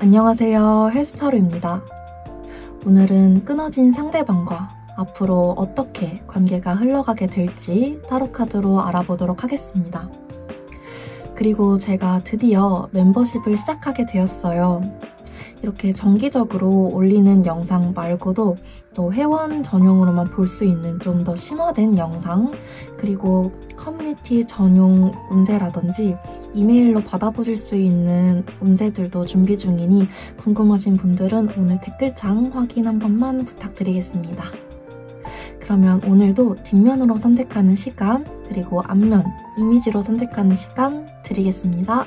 안녕하세요, 헬스타로입니다. 오늘은 끊어진 상대방과 앞으로 어떻게 관계가 흘러가게 될지 타로카드로 알아보도록 하겠습니다. 그리고 제가 드디어 멤버십을 시작하게 되었어요. 이렇게 정기적으로 올리는 영상 말고도 또 회원 전용으로만 볼 수 있는 좀 더 심화된 영상, 그리고 커뮤니티 전용 운세라든지 이메일로 받아보실 수 있는 운세들도 준비 중이니 궁금하신 분들은 오늘 댓글창 확인 한 번만 부탁드리겠습니다. 그러면 오늘도 뒷면으로 선택하는 시간, 그리고 앞면 이미지로 선택하는 시간 드리겠습니다.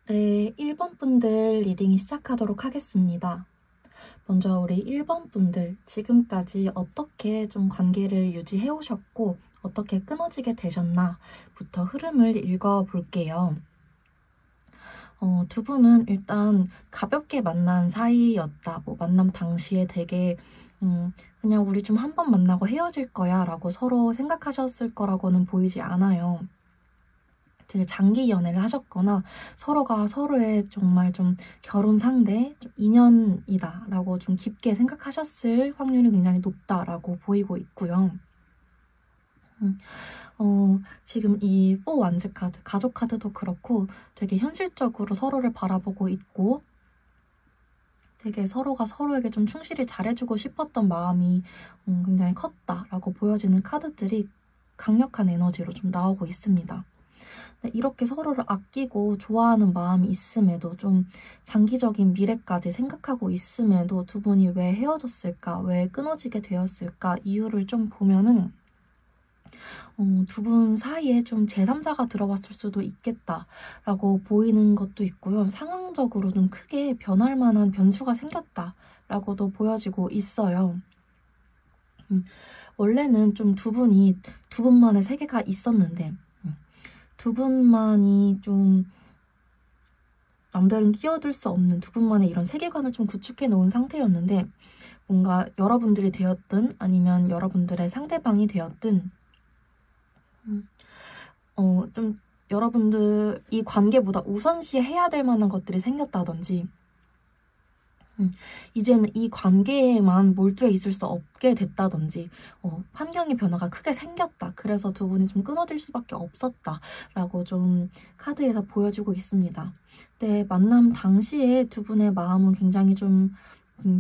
네, 1번 분들 리딩 시작하도록 하겠습니다. 먼저 우리 1번 분들 지금까지 어떻게 좀 관계를 유지해 오셨고 어떻게 끊어지게 되셨나부터 흐름을 읽어볼게요. 두 분은 일단 가볍게 만난 사이였다. 만남 당시에 되게 그냥 우리 좀 한 번 만나고 헤어질 거야 라고 서로 생각하셨을 거라고는 보이지 않아요. 되게 장기 연애를 하셨거나 서로가 서로의 정말 좀 결혼 상대, 좀 인연이다 라고 좀 깊게 생각하셨을 확률이 굉장히 높다라고 보이고 있고요. 지금 이 4 완즈 카드, 가족 카드도 그렇고 되게 현실적으로 서로를 바라보고 있고 되게 서로가 서로에게 좀 충실히 잘해주고 싶었던 마음이 굉장히 컸다라고 보여지는 카드들이 강력한 에너지로 좀 나오고 있습니다. 이렇게 서로를 아끼고 좋아하는 마음이 있음에도 좀 장기적인 미래까지 생각하고 있음에도 두 분이 왜 헤어졌을까? 왜 끊어지게 되었을까? 이유를 좀 보면은 두 분 사이에 좀 제3자가 들어왔을 수도 있겠다라고 보이는 것도 있고요. 상황적으로 좀 크게 변할 만한 변수가 생겼다라고도 보여지고 있어요. 원래는 좀 두 분만의 세계가 있었는데 두 분만이 좀 남들은 끼어들 수 없는 두 분만의 이런 세계관을 좀 구축해 놓은 상태였는데 뭔가 여러분들이 되었든 아니면 여러분들의 상대방이 되었든 좀 여러분들 이 관계보다 우선시해야 될 만한 것들이 생겼다든지 이제는 이 관계에만 몰두해 있을 수 없게 됐다든지 환경의 변화가 크게 생겼다. 그래서 두 분이 좀 끊어질 수밖에 없었다라고 좀 카드에서 보여지고 있습니다. 근데 만남 당시에 두 분의 마음은 굉장히 좀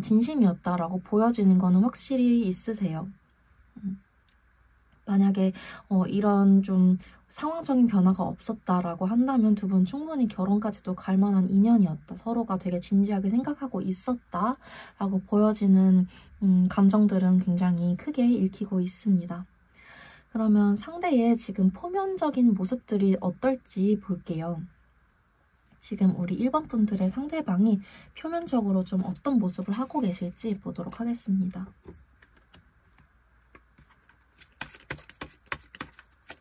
진심이었다라고 보여지는 거는 확실히 있으세요. 만약에 이런 좀 상황적인 변화가 없었다라고 한다면 두 분 충분히 결혼까지도 갈 만한 인연이었다. 서로가 되게 진지하게 생각하고 있었다라고 보여지는 감정들은 굉장히 크게 읽히고 있습니다. 그러면 상대의 지금 포면적인 모습들이 어떨지 볼게요. 지금 우리 1번 분들의 상대방이 표면적으로 좀 어떤 모습을 하고 계실지 보도록 하겠습니다.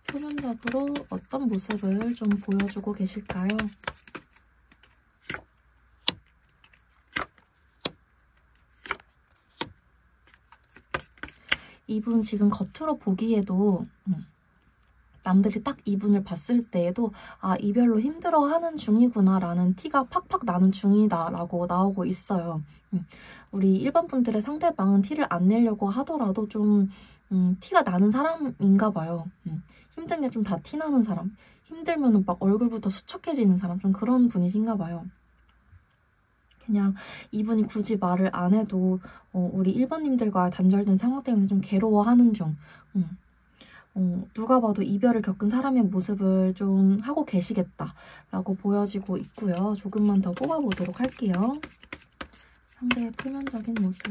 표면적으로 어떤 모습을 좀 보여주고 계실까요? 이분 지금 겉으로 보기에도 남들이 딱 이분을 봤을 때에도 아, 이별로 힘들어하는 중이구나 라는 티가 팍팍 나는 중이다 라고 나오고 있어요. 우리 1번 분들의 상대방은 티를 안 내려고 하더라도 좀 티가 나는 사람인가 봐요. 힘든 게 좀 다 티나는 사람, 힘들면 막 얼굴부터 수척해지는 사람, 좀 그런 분이신가 봐요. 그냥 이분이 굳이 말을 안 해도 우리 1번님들과 단절된 상황 때문에 좀 괴로워하는 중. 누가 봐도 이별을 겪은 사람의 모습을 좀 하고 계시겠다라고 보여지고 있고요. 조금만 더 뽑아보도록 할게요. 상대의 표면적인 모습.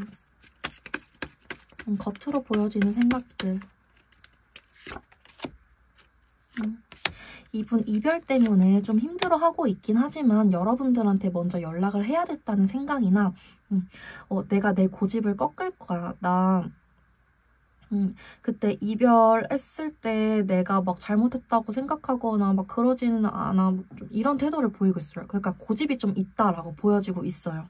겉으로 보여지는 생각들. 이분 이별 때문에 좀 힘들어하고 있긴 하지만 여러분들한테 먼저 연락을 해야 됐다는 생각이나 내가 내 고집을 꺾을 거야. 나 그때 이별했을 때 내가 막 잘못했다고 생각하거나 막 그러지는 않아. 좀 이런 태도를 보이고 있어요. 그러니까 고집이 좀 있다라고 보여지고 있어요.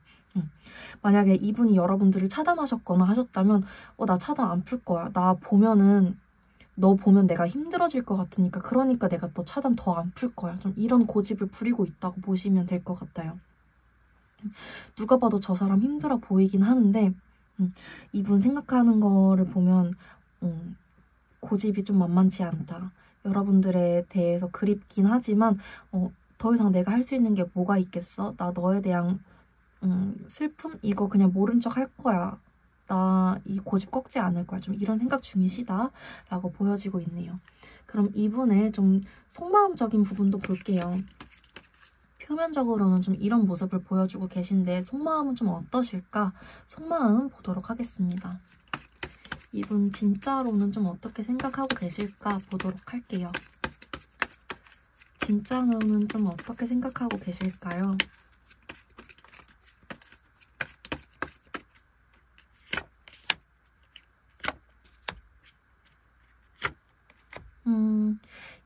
만약에 이분이 여러분들을 차단하셨거나 하셨다면 나 차단 안 풀 거야. 나 보면은 너 보면 내가 힘들어질 것 같으니까 그러니까 내가 너 차단 더 안 풀 거야. 좀 이런 고집을 부리고 있다고 보시면 될 것 같아요. 누가 봐도 저 사람 힘들어 보이긴 하는데 이분 생각하는 거를 보면 고집이 좀 만만치 않다. 여러분들에 대해서 그립긴 하지만 더 이상 내가 할 수 있는 게 뭐가 있겠어? 나 너에 대한 슬픔? 이거 그냥 모른 척 할 거야. 나 이 고집 꺾지 않을 거야. 좀 이런 생각 중이시다 라고 보여지고 있네요. 그럼 이분의 좀 속마음적인 부분도 볼게요. 표면적으로는 좀 이런 모습을 보여주고 계신데 속마음은 좀 어떠실까? 속마음 보도록 하겠습니다. 이분 진짜로는 좀 어떻게 생각하고 계실까 보도록 할게요. 진짜로는 좀 어떻게 생각하고 계실까요?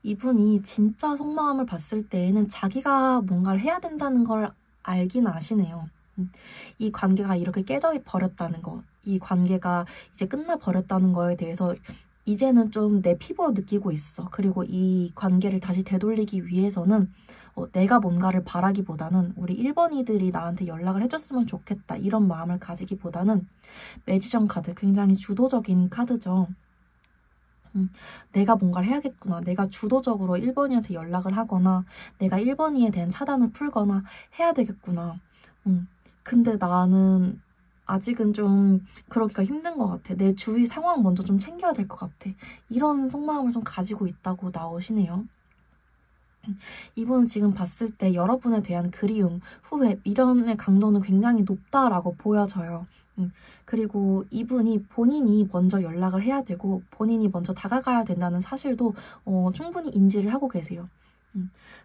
이분이 진짜 속마음을 봤을 때에는 자기가 뭔가를 해야 된다는 걸 알긴 아시네요. 이 관계가 이렇게 깨져 버렸다는 거, 이 관계가 이제 끝나 버렸다는 거에 대해서 이제는 좀 내 피부로 느끼고 있어. 그리고 이 관계를 다시 되돌리기 위해서는 내가 뭔가를 바라기보다는 우리 1번이들이 나한테 연락을 해줬으면 좋겠다 이런 마음을 가지기보다는 매지션 카드, 굉장히 주도적인 카드죠. 내가 뭔가를 해야겠구나. 내가 주도적으로 1번이한테 연락을 하거나 내가 1번이에 대한 차단을 풀거나 해야 되겠구나. 근데 나는 아직은 좀 그러기가 힘든 것 같아. 내 주위 상황 먼저 좀 챙겨야 될 것 같아. 이런 속마음을 좀 가지고 있다고 나오시네요. 이분은 지금 봤을 때 여러분에 대한 그리움, 후회, 미련의 강도는 굉장히 높다라고 보여져요. 그리고 이분이 본인이 먼저 연락을 해야 되고 본인이 먼저 다가가야 된다는 사실도 충분히 인지를 하고 계세요.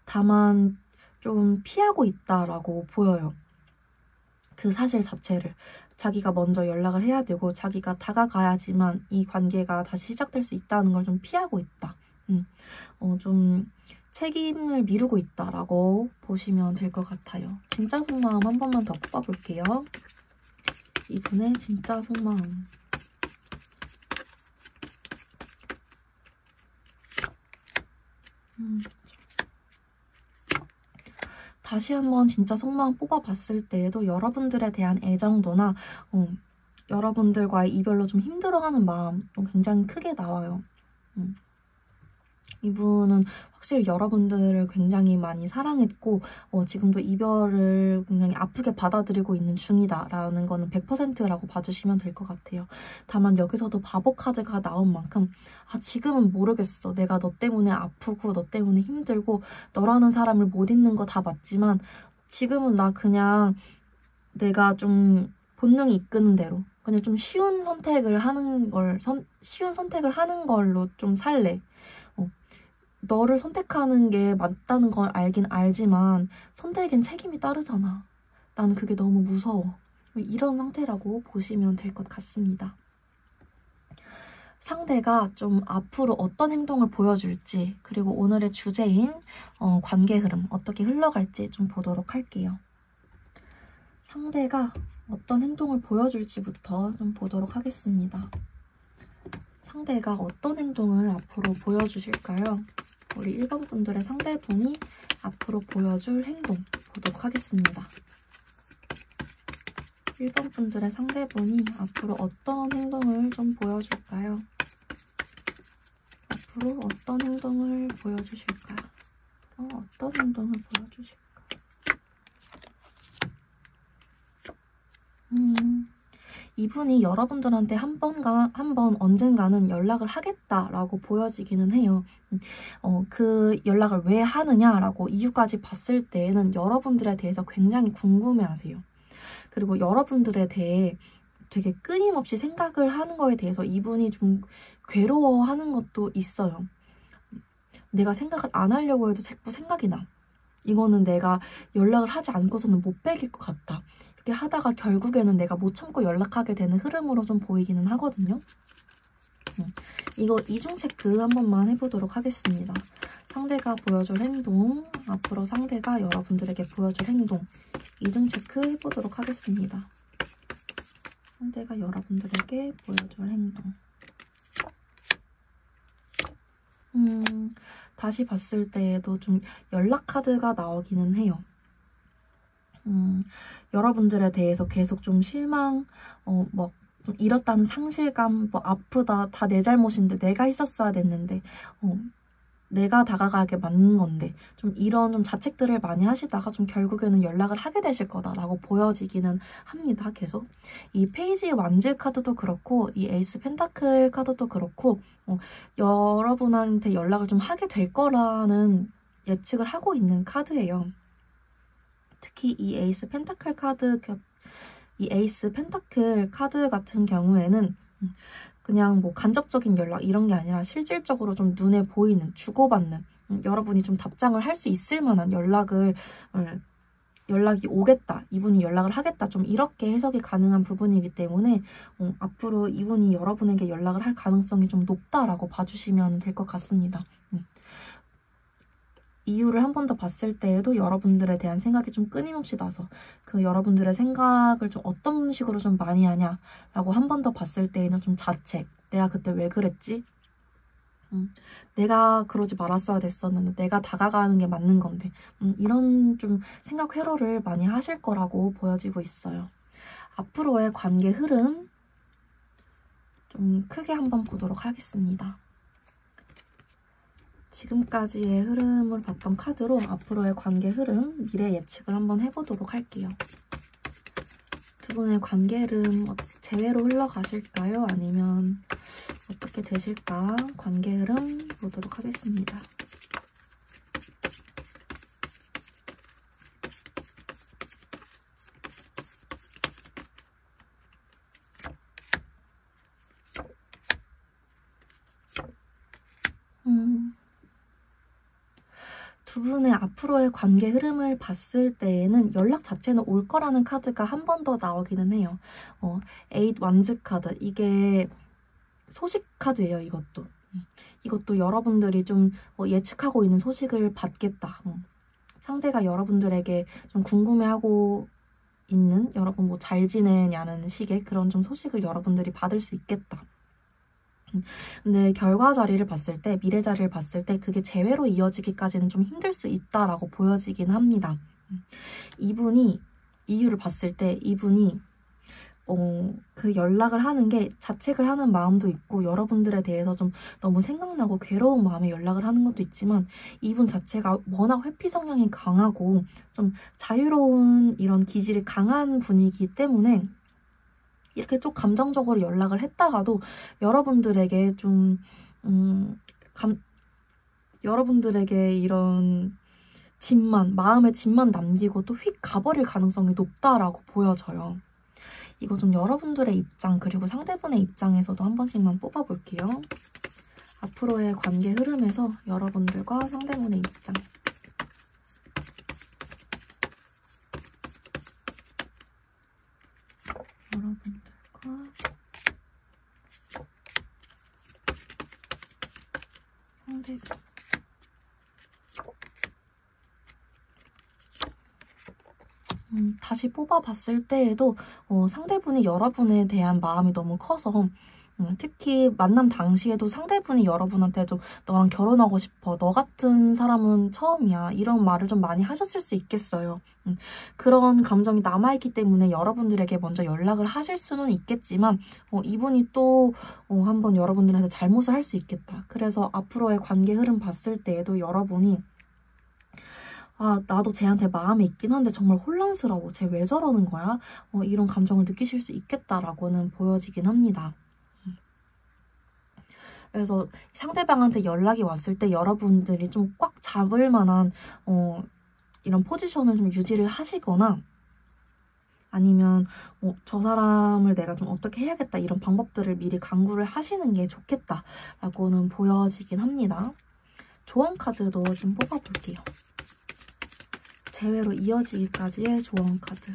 다만 좀 피하고 있다라고 보여요. 그 사실 자체를. 자기가 먼저 연락을 해야 되고 자기가 다가가야지만 이 관계가 다시 시작될 수 있다는 걸 좀 피하고 있다. 좀 책임을 미루고 있다라고 보시면 될 것 같아요. 진짜 속마음 한 번만 더 뽑아볼게요. 이분의 진짜 속마음. 다시 한번 진짜 속마음 뽑아봤을 때에도 여러분들에 대한 애정도나 여러분들과의 이별로 좀 힘들어하는 마음 굉장히 크게 나와요. 이분은 확실히 여러분들을 굉장히 많이 사랑했고 지금도 이별을 굉장히 아프게 받아들이고 있는 중이다라는 거는 100%라고 봐주시면 될 것 같아요. 다만 여기서도 바보 카드가 나온 만큼 지금은 모르겠어. 내가 너 때문에 아프고 너 때문에 힘들고 너라는 사람을 못 잊는 거 다 맞지만 지금은 나 그냥 내가 좀 본능이 이끄는 대로 그냥 좀 쉬운 선택을 하는 걸로 좀 살래. 너를 선택하는 게 맞다는 걸 알긴 알지만 선택엔 책임이 따르잖아. 나는 그게 너무 무서워. 이런 상태라고 보시면 될 것 같습니다. 상대가 좀 앞으로 어떤 행동을 보여줄지 그리고 오늘의 주제인 관계 흐름 어떻게 흘러갈지 좀 보도록 할게요. 상대가 어떤 행동을 보여줄지부터 좀 보도록 하겠습니다. 상대가 어떤 행동을 앞으로 보여주실까요? 우리 1번 분들의 상대분이 앞으로 보여줄 행동 보도록 하겠습니다. 1번 분들의 상대분이 앞으로 어떤 행동을 좀 보여줄까요? 앞으로 어떤 행동을 보여주실까요? 어떤 행동을 보여주실까요? 이분이 여러분들한테 한 번 언젠가는 연락을 하겠다라고 보여지기는 해요. 그 연락을 왜 하느냐라고 이유까지 봤을 때에는 여러분들에 대해서 굉장히 궁금해하세요. 그리고 여러분들에 대해 되게 끊임없이 생각을 하는 거에 대해서 이분이 좀 괴로워하는 것도 있어요. 내가 생각을 안 하려고 해도 자꾸 생각이 나. 이거는 내가 연락을 하지 않고서는 못 빼길 것 같다. 이렇게 하다가 결국에는 내가 못 참고 연락하게 되는 흐름으로 좀 보이기는 하거든요. 이거 이중 체크 한 번만 해보도록 하겠습니다. 상대가 보여줄 행동, 앞으로 상대가 여러분들에게 보여줄 행동, 이중 체크 해보도록 하겠습니다. 상대가 여러분들에게 보여줄 행동. 다시 봤을 때에도 좀 연락 카드가 나오기는 해요. 여러분들에 대해서 계속 좀 실망, 뭐 좀 잃었다는 상실감, 뭐 아프다, 다 내 잘못인데 내가 있었어야 됐는데, 내가 다가가게 맞는 건데, 좀 이런 좀 자책들을 많이 하시다가 좀 결국에는 연락을 하게 되실 거다라고 보여지기는 합니다. 계속 이 페이지 완즈 카드도 그렇고 이 에이스 펜타클 카드도 그렇고 여러분한테 연락을 좀 하게 될 거라는 예측을 하고 있는 카드예요. 특히 이 에이스 펜타클 카드 같은 경우에는 그냥 뭐 간접적인 연락 이런 게 아니라 실질적으로 좀 눈에 보이는, 주고받는, 여러분이 좀 답장을 할 수 있을 만한 연락이 오겠다, 이분이 연락을 하겠다, 좀 이렇게 해석이 가능한 부분이기 때문에 앞으로 이분이 여러분에게 연락을 할 가능성이 좀 높다라고 봐주시면 될 것 같습니다. 이유를 한 번 더 봤을 때에도 여러분들에 대한 생각이 좀 끊임없이 나서 그 여러분들의 생각을 좀 어떤 식으로 좀 많이 하냐라고 한 번 더 봤을 때에는 좀 자책, 내가 그때 왜 그랬지? 내가 그러지 말았어야 됐었는데 내가 다가가는 게 맞는 건데 이런 좀 생각 회로를 많이 하실 거라고 보여지고 있어요. 앞으로의 관계 흐름 좀 크게 한번 보도록 하겠습니다. 지금까지의 흐름을 봤던 카드로 앞으로의 관계 흐름, 미래 예측을 한번 해보도록 할게요. 두 분의 관계 흐름 재회로 흘러가실까요? 아니면 어떻게 되실까? 관계 흐름 보도록 하겠습니다. 두 분의 앞으로의 관계 흐름을 봤을 때에는 연락 자체는 올 거라는 카드가 한 번 더 나오기는 해요. 8 완즈 카드, 이게 소식 카드예요. 이것도 여러분들이 좀 예측하고 있는 소식을 받겠다. 상대가 여러분들에게 좀 궁금해하고 있는, 여러분 뭐 잘 지내냐는 식의 그런 좀 소식을 여러분들이 받을 수 있겠다. 근데 결과 자리를 봤을 때, 미래 자리를 봤을 때 그게 재회로 이어지기까지는 좀 힘들 수 있다라고 보여지긴 합니다. 이유를 봤을 때 이분이 그 연락을 하는 게 자책을 하는 마음도 있고 여러분들에 대해서 좀 너무 생각나고 괴로운 마음에 연락을 하는 것도 있지만 이분 자체가 워낙 회피 성향이 강하고 좀 자유로운 이런 기질이 강한 분이기 때문에 이렇게 좀 감정적으로 연락을 했다가도 여러분들에게 좀 여러분들에게 이런 마음의 짐만 남기고 또 휙 가버릴 가능성이 높다라고 보여져요. 이거 좀 여러분들의 입장 그리고 상대분의 입장에서도 한 번씩만 뽑아볼게요. 앞으로의 관계 흐름에서 여러분들과 상대분의 입장. 여러분들과 상대분. 다시 뽑아봤을 때에도 상대분이 여러분에 대한 마음이 너무 커서 특히 만남 당시에도 상대분이 여러분한테 좀 너랑 결혼하고 싶어, 너 같은 사람은 처음이야, 이런 말을 좀 많이 하셨을 수 있겠어요. 그런 감정이 남아있기 때문에 여러분들에게 먼저 연락을 하실 수는 있겠지만 이분이 또 한번 여러분들한테 잘못을 할 수 있겠다. 그래서 앞으로의 관계 흐름 봤을 때에도 여러분이 나도 쟤한테 마음이 있긴 한데 정말 혼란스러워, 쟤 왜 저러는 거야? 이런 감정을 느끼실 수 있겠다라고는 보여지긴 합니다. 그래서 상대방한테 연락이 왔을 때 여러분들이 좀 꽉 잡을 만한 이런 포지션을 좀 유지를 하시거나, 아니면 저 사람을 내가 좀 어떻게 해야겠다, 이런 방법들을 미리 강구를 하시는 게 좋겠다라고는 보여지긴 합니다. 조언 카드도 좀 뽑아볼게요. 재회로 이어지기까지의 조언 카드.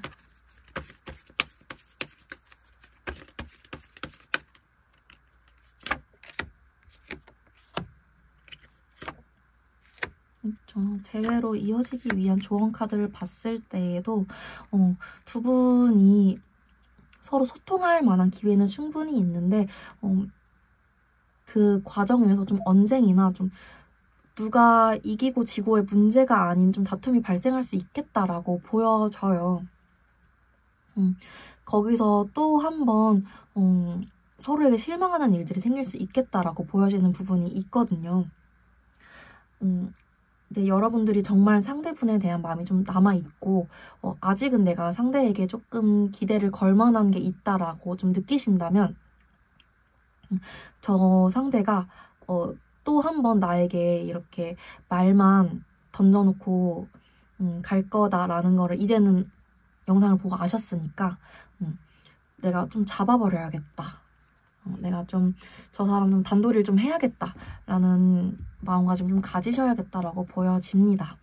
재회로 이어지기 위한 조언 카드를 봤을 때에도 두 분이 서로 소통할 만한 기회는 충분히 있는데 그 과정에서 좀 언쟁이나 좀 누가 이기고 지고의 문제가 아닌 좀 다툼이 발생할 수 있겠다라고 보여져요. 거기서 또 한 번 서로에게 실망하는 일들이 생길 수 있겠다라고 보여지는 부분이 있거든요. 근데 여러분들이 정말 상대분에 대한 마음이 좀 남아있고 아직은 내가 상대에게 조금 기대를 걸 만한 게 있다라고 좀 느끼신다면 저 상대가 또 한 번 나에게 이렇게 말만 던져놓고 갈 거다라는 거를 이제는 영상을 보고 아셨으니까 내가 좀 잡아버려야겠다. 내가 좀 저 사람 좀 단도리를 좀 해야겠다라는 마음가짐 좀 가지셔야겠다라고 보여집니다.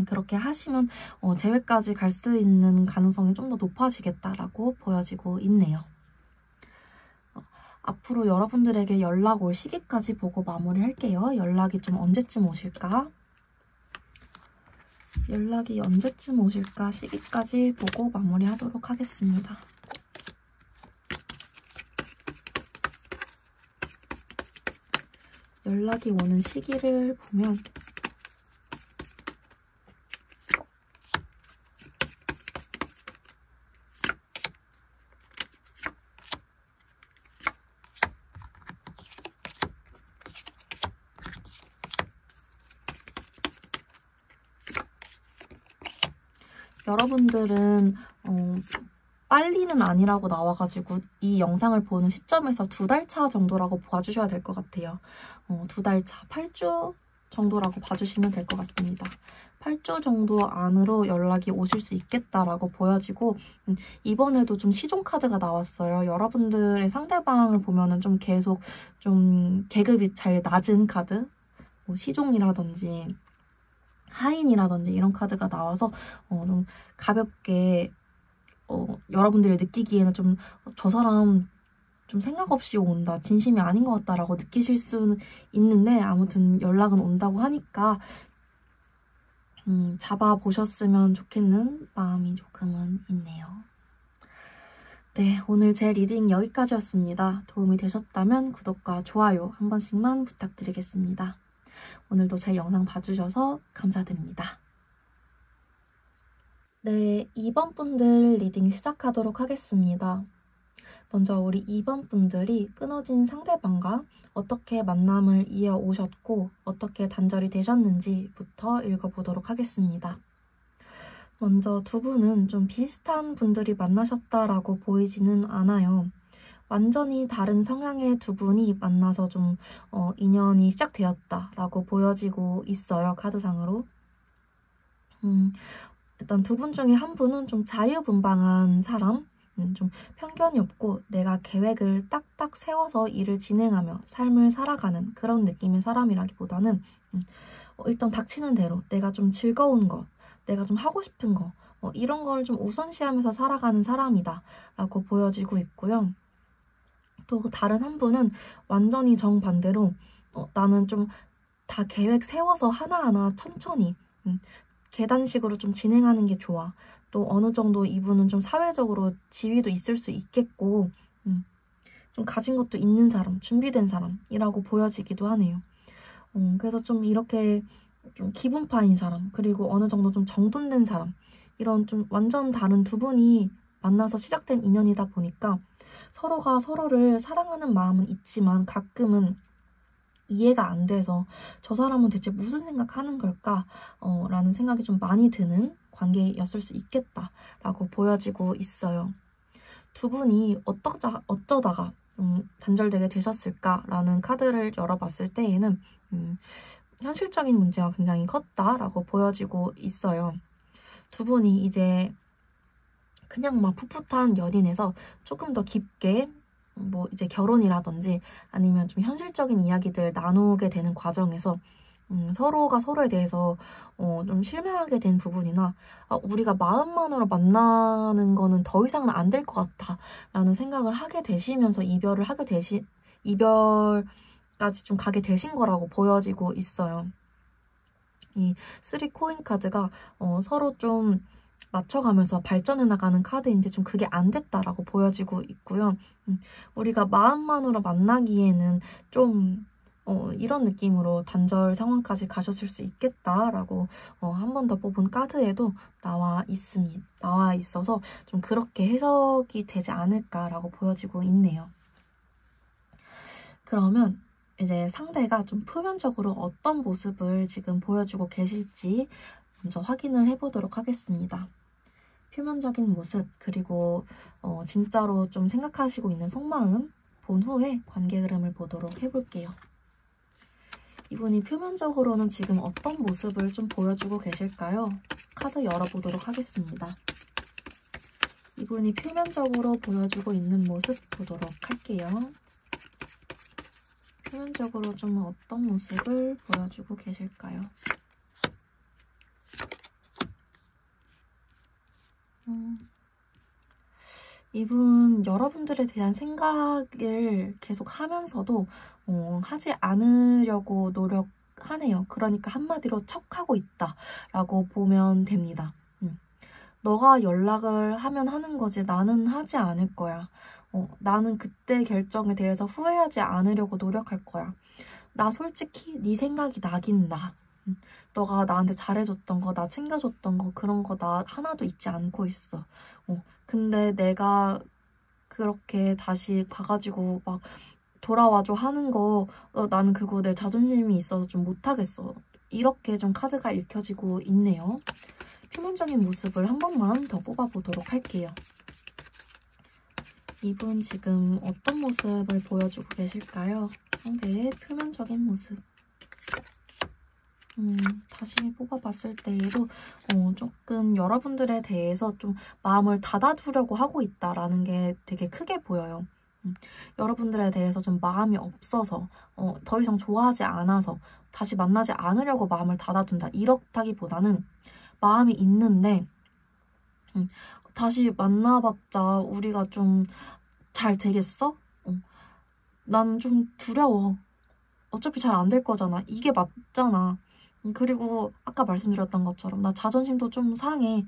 그렇게 하시면 재회까지 갈 수 있는 가능성이 좀 더 높아지겠다라고 보여지고 있네요. 앞으로 여러분들에게 연락 올 시기까지 보고 마무리할게요. 연락이 좀 언제쯤 오실까? 연락이 언제쯤 오실까 시기까지 보고 마무리하도록 하겠습니다. 연락이 오는 시기를 보면 여러분들은 빨리는 아니라고 나와가지고 이 영상을 보는 시점에서 2달 차 정도라고 봐주셔야 될 것 같아요. 2달 차, 8주 정도라고 봐주시면 될 것 같습니다. 8주 정도 안으로 연락이 오실 수 있겠다라고 보여지고 이번에도 좀 시종 카드가 나왔어요. 여러분들의 상대방을 보면은 좀 계속 좀 계급이 잘 낮은 카드, 뭐 시종이라든지 하인이라든지 이런 카드가 나와서 좀 가볍게 여러분들이 느끼기에는 좀 저 사람 좀 생각 없이 온다, 진심이 아닌 것 같다라고 느끼실 수는 있는데 아무튼 연락은 온다고 하니까 잡아보셨으면 좋겠는 마음이 조금은 있네요. 네, 오늘 제 리딩 여기까지였습니다. 도움이 되셨다면 구독과 좋아요 한 번씩만 부탁드리겠습니다. 오늘도 제 영상 봐주셔서 감사드립니다. 네, 2번 분들 리딩 시작하도록 하겠습니다. 먼저 우리 2번 분들이 끊어진 상대방과 어떻게 만남을 이어오셨고 어떻게 단절이 되셨는지부터 읽어보도록 하겠습니다. 먼저 두 분은 좀 비슷한 분들이 만나셨다라고 보이지는 않아요. 완전히 다른 성향의 두 분이 만나서 좀 인연이 시작되었다라고 보여지고 있어요, 카드상으로. 일단 두 분 중에 한 분은 좀 자유분방한 사람, 좀 편견이 없고 내가 계획을 딱딱 세워서 일을 진행하며 삶을 살아가는 그런 느낌의 사람이라기보다는 일단 닥치는 대로 내가 좀 즐거운 것, 내가 좀 하고 싶은 거 이런 걸 좀 우선시하면서 살아가는 사람이다 라고 보여지고 있고요. 또 다른 한 분은 완전히 정반대로 나는 좀 다 계획 세워서 하나하나 천천히 계단식으로 좀 진행하는 게 좋아. 또 어느 정도 이분은 좀 사회적으로 지위도 있을 수 있겠고 좀 가진 것도 있는 사람, 준비된 사람이라고 보여지기도 하네요. 그래서 좀 이렇게 좀 기분파인 사람, 그리고 어느 정도 좀 정돈된 사람, 이런 좀 완전 다른 두 분이 만나서 시작된 인연이다 보니까 서로가 서로를 사랑하는 마음은 있지만 가끔은 이해가 안 돼서 저 사람은 대체 무슨 생각하는 걸까? 라는 생각이 좀 많이 드는 관계였을 수 있겠다라고 보여지고 있어요. 두 분이 어쩌다가 단절되게 되셨을까라는 카드를 열어봤을 때에는 현실적인 문제가 굉장히 컸다라고 보여지고 있어요. 두 분이 이제 그냥 막 풋풋한 연인에서 조금 더 깊게 뭐 이제 결혼이라든지 아니면 좀 현실적인 이야기들 나누게 되는 과정에서 서로가 서로에 대해서 좀 실망하게 된 부분이나 우리가 마음만으로 만나는 거는 더 이상은 안 될 것 같다 라는 생각을 하게 되시면서 이별까지 좀 가게 되신 거라고 보여지고 있어요. 이 3코인 카드가 서로 좀 맞춰가면서 발전해 나가는 카드인데 좀 그게 안 됐다라고 보여지고 있고요. 우리가 마음만으로 만나기에는 좀 이런 느낌으로 단절 상황까지 가셨을 수 있겠다라고 한 번 더 뽑은 카드에도 나와 있어서 좀 그렇게 해석이 되지 않을까라고 보여지고 있네요. 그러면 이제 상대가 좀 표면적으로 어떤 모습을 지금 보여주고 계실지 먼저 확인을 해보도록 하겠습니다. 표면적인 모습, 그리고 진짜로 좀 생각하시고 있는 속마음 본 후에 관계 흐름을 보도록 해볼게요. 이분이 표면적으로는 지금 어떤 모습을 좀 보여주고 계실까요? 카드 열어보도록 하겠습니다. 이분이 표면적으로 보여주고 있는 모습 보도록 할게요. 표면적으로 좀 어떤 모습을 보여주고 계실까요? 이분 여러분들에 대한 생각을 계속 하면서도 하지 않으려고 노력하네요. 그러니까 한마디로 척하고 있다라고 보면 됩니다. 너가 연락을 하면 하는 거지 나는 하지 않을 거야. 나는 그때 결정에 대해서 후회하지 않으려고 노력할 거야. 나 솔직히 네 생각이 나긴 나. 너가 나한테 잘해줬던 거, 나 챙겨줬던 거, 그런 거 나 하나도 잊지 않고 있어. 근데 내가 그렇게 다시 가가지고 막 돌아와줘 하는 거 나는 그거 내 자존심이 있어서 좀 못하겠어. 이렇게 좀 카드가 읽혀지고 있네요. 표면적인 모습을 한 번만 더 뽑아보도록 할게요. 이분 지금 어떤 모습을 보여주고 계실까요? 상대의 표면적인 모습. 다시 뽑아봤을 때에도 조금 여러분들에 대해서 좀 마음을 닫아두려고 하고 있다라는 게 되게 크게 보여요. 여러분들에 대해서 좀 마음이 없어서 더 이상 좋아하지 않아서 다시 만나지 않으려고 마음을 닫아둔다. 이렇다기보다는 마음이 있는데 다시 만나봤자 우리가 좀 잘 되겠어? 난 좀 두려워. 어차피 잘 안 될 거잖아. 이게 맞잖아. 그리고 아까 말씀드렸던 것처럼 나 자존심도 좀 상해.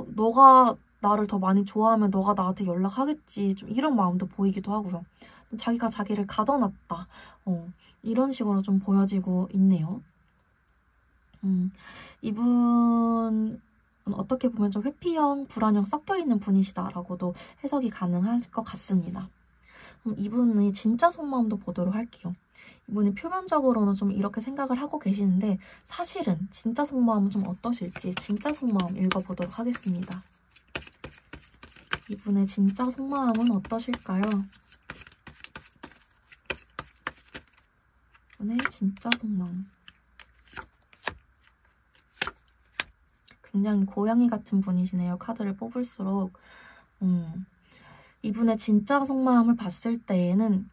너가 나를 더 많이 좋아하면 너가 나한테 연락하겠지. 좀 이런 마음도 보이기도 하고요. 자기가 자기를 가둬놨다. 이런 식으로 좀 보여지고 있네요. 이분 어떻게 보면 좀 회피형, 불안형 섞여있는 분이시다라고도 해석이 가능할 것 같습니다. 이분의 진짜 속마음도 보도록 할게요. 이분이 표면적으로는 좀 이렇게 생각을 하고 계시는데 사실은 진짜 속마음은 좀 어떠실지 진짜 속마음 읽어보도록 하겠습니다. 이분의 진짜 속마음은 어떠실까요? 이분의 진짜 속마음. 굉장히 고양이 같은 분이시네요. 카드를 뽑을수록. 이분의 진짜 속마음을 봤을 때에는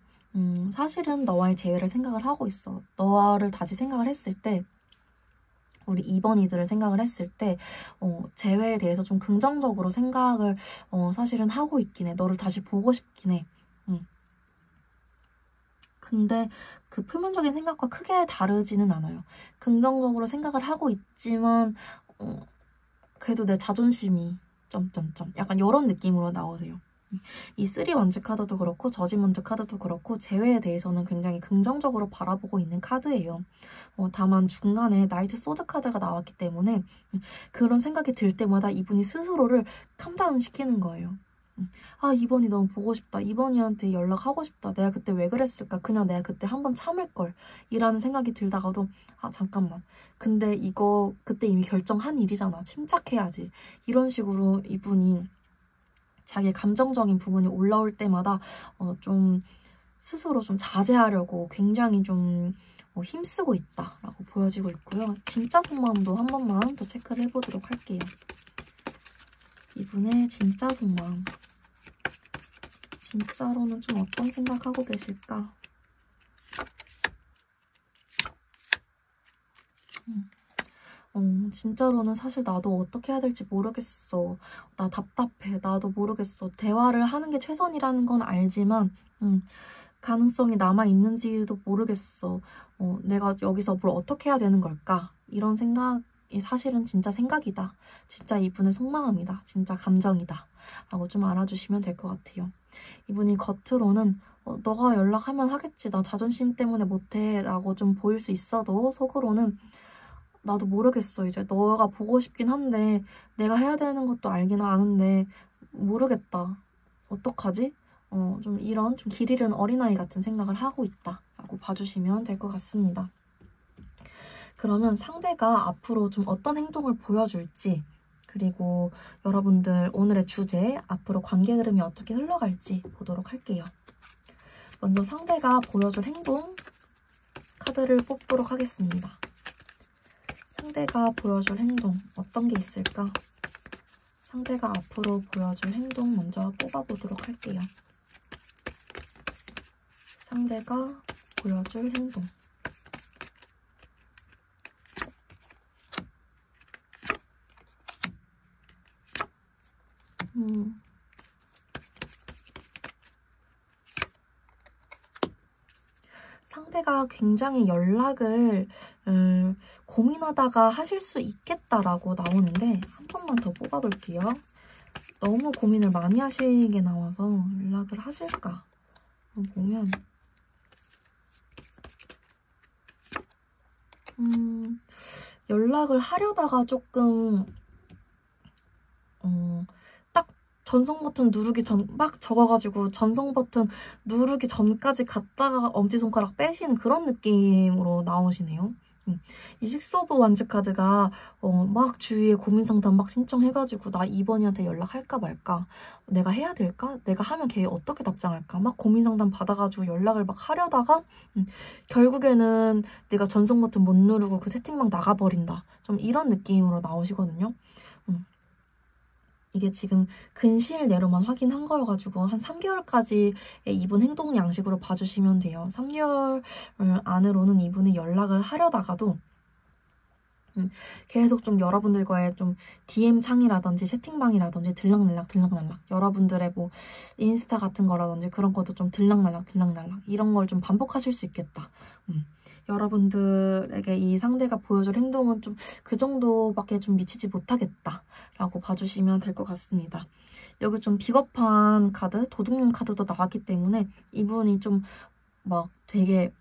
사실은 너와의 재회를 생각을 하고 있어. 너를 다시 생각을 했을 때 우리 2번이들을 생각을 했을 때 재회에 대해서 좀 긍정적으로 생각을 사실은 하고 있긴 해. 너를 다시 보고 싶긴 해. 근데 그 표면적인 생각과 크게 다르지는 않아요. 긍정적으로 생각을 하고 있지만 그래도 내 자존심이 점점점 약간 이런 느낌으로 나오세요. 이 3 원즈 카드도 그렇고 저지먼트 카드도 그렇고 재회에 대해서는 굉장히 긍정적으로 바라보고 있는 카드예요. 다만 중간에 나이트 소드 카드가 나왔기 때문에 그런 생각이 들 때마다 이분이 스스로를 캄다운 시키는 거예요. 아, 이번이 너무 보고 싶다. 이번이한테 연락하고 싶다. 내가 그때 왜 그랬을까? 그냥 내가 그때 한번 참을걸. 이라는 생각이 들다가도 아, 잠깐만. 근데 이거 그때 이미 결정한 일이잖아. 침착해야지. 이런 식으로 이분이 자기의 감정적인 부분이 올라올 때마다 좀 스스로 좀 자제하려고 굉장히 좀 힘쓰고 있다라고 보여지고 있고요. 진짜 속마음도 한 번만 더 체크를 해보도록 할게요. 이분의 진짜 속마음. 진짜로는 좀 어떤 생각하고 계실까? 진짜로는 사실 나도 어떻게 해야 될지 모르겠어. 나 답답해. 나도 모르겠어. 대화를 하는 게 최선이라는 건 알지만 가능성이 남아있는지도 모르겠어. 내가 여기서 뭘 어떻게 해야 되는 걸까? 이런 생각이 사실은 진짜 생각이다. 진짜 이분의 속마음이다. 진짜 감정이다. 라고 좀 알아주시면 될 것 같아요. 이분이 겉으로는 너가 연락하면 하겠지. 나 자존심 때문에 못해. 라고 좀 보일 수 있어도 속으로는 나도 모르겠어. 이제 너가 보고 싶긴 한데 내가 해야 되는 것도 알긴 아는데 모르겠다. 어떡하지? 좀 이런 좀 길 잃은 어린아이 같은 생각을 하고 있다 라고 봐주시면 될 것 같습니다. 그러면 상대가 앞으로 좀 어떤 행동을 보여줄지, 그리고 여러분들 오늘의 주제, 앞으로 관계 흐름이 어떻게 흘러갈지 보도록 할게요. 먼저 상대가 보여줄 행동 카드를 뽑도록 하겠습니다. 상대가 보여줄 행동 어떤 게 있을까? 상대가 앞으로 보여줄 행동 먼저 뽑아보도록 할게요. 상대가 보여줄 행동. 상대가 굉장히 연락을 고민하다가 하실 수 있겠다라고 나오는데 한 번만 더 뽑아볼게요. 너무 고민을 많이 하시게 나와서 연락을 하실까? 보면 연락을 하려다가 조금 딱 전송 버튼 누르기 전 막 적어가지고 전송 버튼 누르기 전까지 갔다가 엄지손가락 빼시는 그런 느낌으로 나오시네요. 이 식스 오브 완즈 카드가 막 주위에 고민 상담 막 신청해가지고 나 이번이한테 연락할까 말까, 내가 해야 될까, 내가 하면 걔 어떻게 답장할까 막 고민 상담 받아가지고 연락을 막 하려다가 결국에는 내가 전송 버튼 못 누르고 그 채팅방 나가버린다. 좀 이런 느낌으로 나오시거든요. 이게 지금 근시일 내로만 확인한 거여가지고 한 3개월까지의 이분 행동 양식으로 봐주시면 돼요. 3개월 안으로는 이분이 연락을 하려다가도 계속 좀 여러분들과의 좀 DM 창이라든지 채팅방이라든지 들락날락 여러분들의 뭐 인스타 같은 거라든지 그런 것도 좀 들락날락 이런 걸 좀 반복하실 수 있겠다. 여러분들에게 이 상대가 보여줄 행동은 좀 그 정도밖에 좀 미치지 못하겠다 라고 봐주시면 될 것 같습니다. 여기 좀 비겁한 카드, 도둑놈 카드도 나왔기 때문에 이분이 좀 막 되게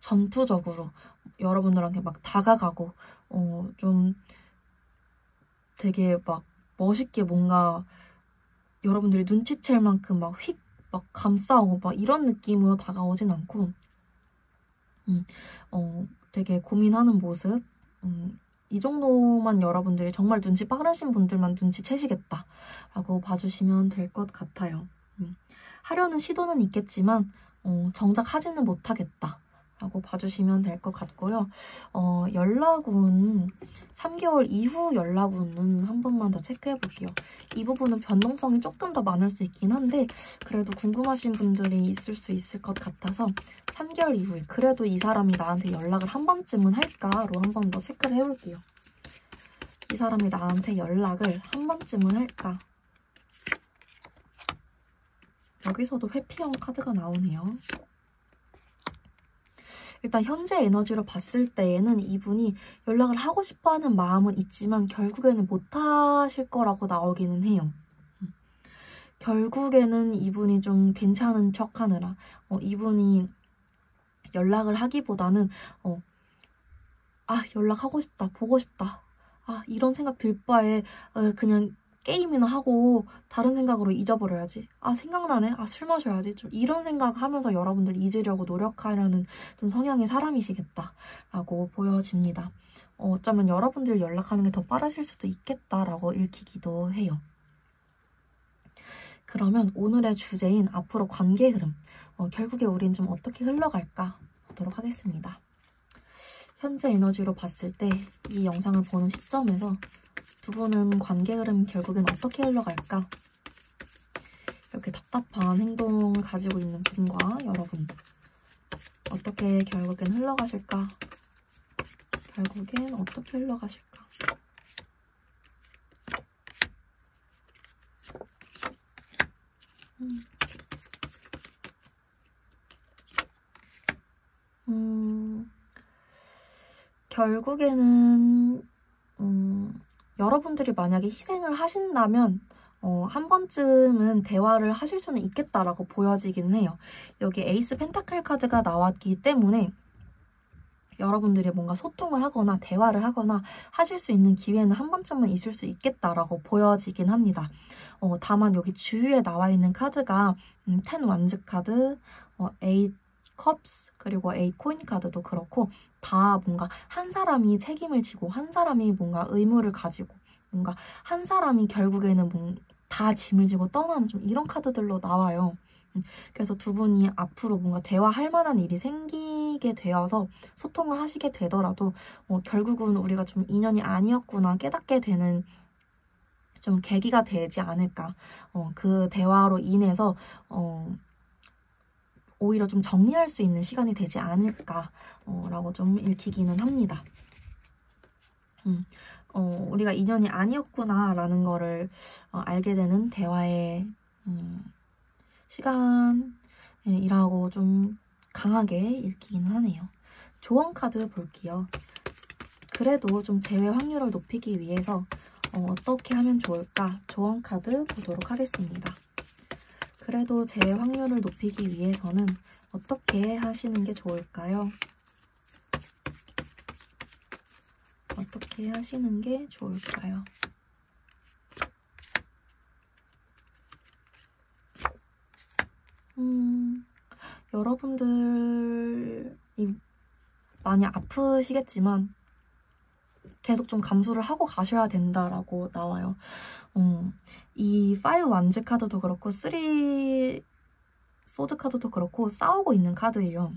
전투적으로 여러분들한테 막 다가가고 좀 되게 막 멋있게 뭔가 여러분들이 눈치챌 만큼 막 감싸고 막 이런 느낌으로 다가오진 않고 되게 고민하는 모습, 이 정도만 여러분들이 정말 눈치 빠르신 분들만 눈치채시겠다 라고 봐주시면 될 것 같아요. 하려는 시도는 있겠지만 정작 하지는 못하겠다 라고 봐주시면 될 것 같고요. 연락운 3개월 이후 연락운은 한 번만 더 체크해볼게요. 이 부분은 변동성이 조금 더 많을 수 있긴 한데 그래도 궁금하신 분들이 있을 수 있을 것 같아서 3개월 이후에 그래도 이 사람이 나한테 연락을 한 번쯤은 할까로 한 번 더 체크를 해볼게요. 이 사람이 나한테 연락을 한 번쯤은 할까? 여기서도 회피형 카드가 나오네요. 일단 현재 에너지로 봤을 때에는 이분이 연락을 하고 싶어하는 마음은 있지만 결국에는 못하실 거라고 나오기는 해요. 결국에는 이분이 좀 괜찮은 척 하느라 이분이 연락을 하기보다는 연락하고 싶다, 보고 싶다, 이런 생각 들 바에 그냥 게임이나 하고 다른 생각으로 잊어버려야지, 생각나네, 술 마셔야지, 좀 이런 생각하면서 여러분들 잊으려고 노력하려는 좀 성향의 사람이시겠다라고 보여집니다. 어쩌면 여러분들 연락하는 게 더 빠르실 수도 있겠다라고 읽히기도 해요. 그러면 오늘의 주제인 앞으로 관계 흐름, 결국에 우린 좀 어떻게 흘러갈까 보도록 하겠습니다. 현재 에너지로 봤을 때 이 영상을 보는 시점에서 두 분은 관계 흐름 결국엔 어떻게 흘러갈까? 이렇게 답답한 행동을 가지고 있는 분과 여러분, 어떻게 결국엔 흘러가실까? 결국엔 어떻게 흘러가실까? 결국에는 여러분들이 만약에 희생을 하신다면 한 번쯤은 대화를 하실 수는 있겠다라고 보여지기는 해요. 여기 에이스 펜타클 카드가 나왔기 때문에 여러분들이 뭔가 소통을 하거나 대화를 하거나 하실 수 있는 기회는 한 번쯤은 있을 수 있겠다라고 보여지긴 합니다. 다만 여기 주위에 나와 있는 카드가 10 완즈 카드, 8 컵스, 그리고 8 코인 카드도 그렇고 다 뭔가 한 사람이 책임을 지고 한 사람이 뭔가 의무를 가지고 뭔가 한 사람이 결국에는 다 짐을 지고 떠나는 좀 이런 카드들로 나와요. 그래서 두 분이 앞으로 뭔가 대화할 만한 일이 생기게 되어서 소통을 하시게 되더라도 결국은 우리가 좀 인연이 아니었구나 깨닫게 되는 좀 계기가 되지 않을까. 그 대화로 인해서 오히려 좀 정리할 수 있는 시간이 되지 않을까라고 좀 읽히기는 합니다. 우리가 인연이 아니었구나라는 거를 알게 되는 대화의 시간이라고 좀 강하게 읽히기는 하네요. 조언 카드 볼게요. 그래도 좀 재회 확률을 높이기 위해서 어떻게 하면 좋을까? 조언 카드 보도록 하겠습니다. 그래도 재회 확률을 높이기 위해서는 어떻게 하시는 게 좋을까요? 어떻게 하시는 게 좋을까요? 여러분들이 많이 아프시겠지만 계속 좀 감수를 하고 가셔야 된다라고 나와요. 이 5 완즈 카드도 그렇고 3 소드 카드도 그렇고 싸우고 있는 카드예요.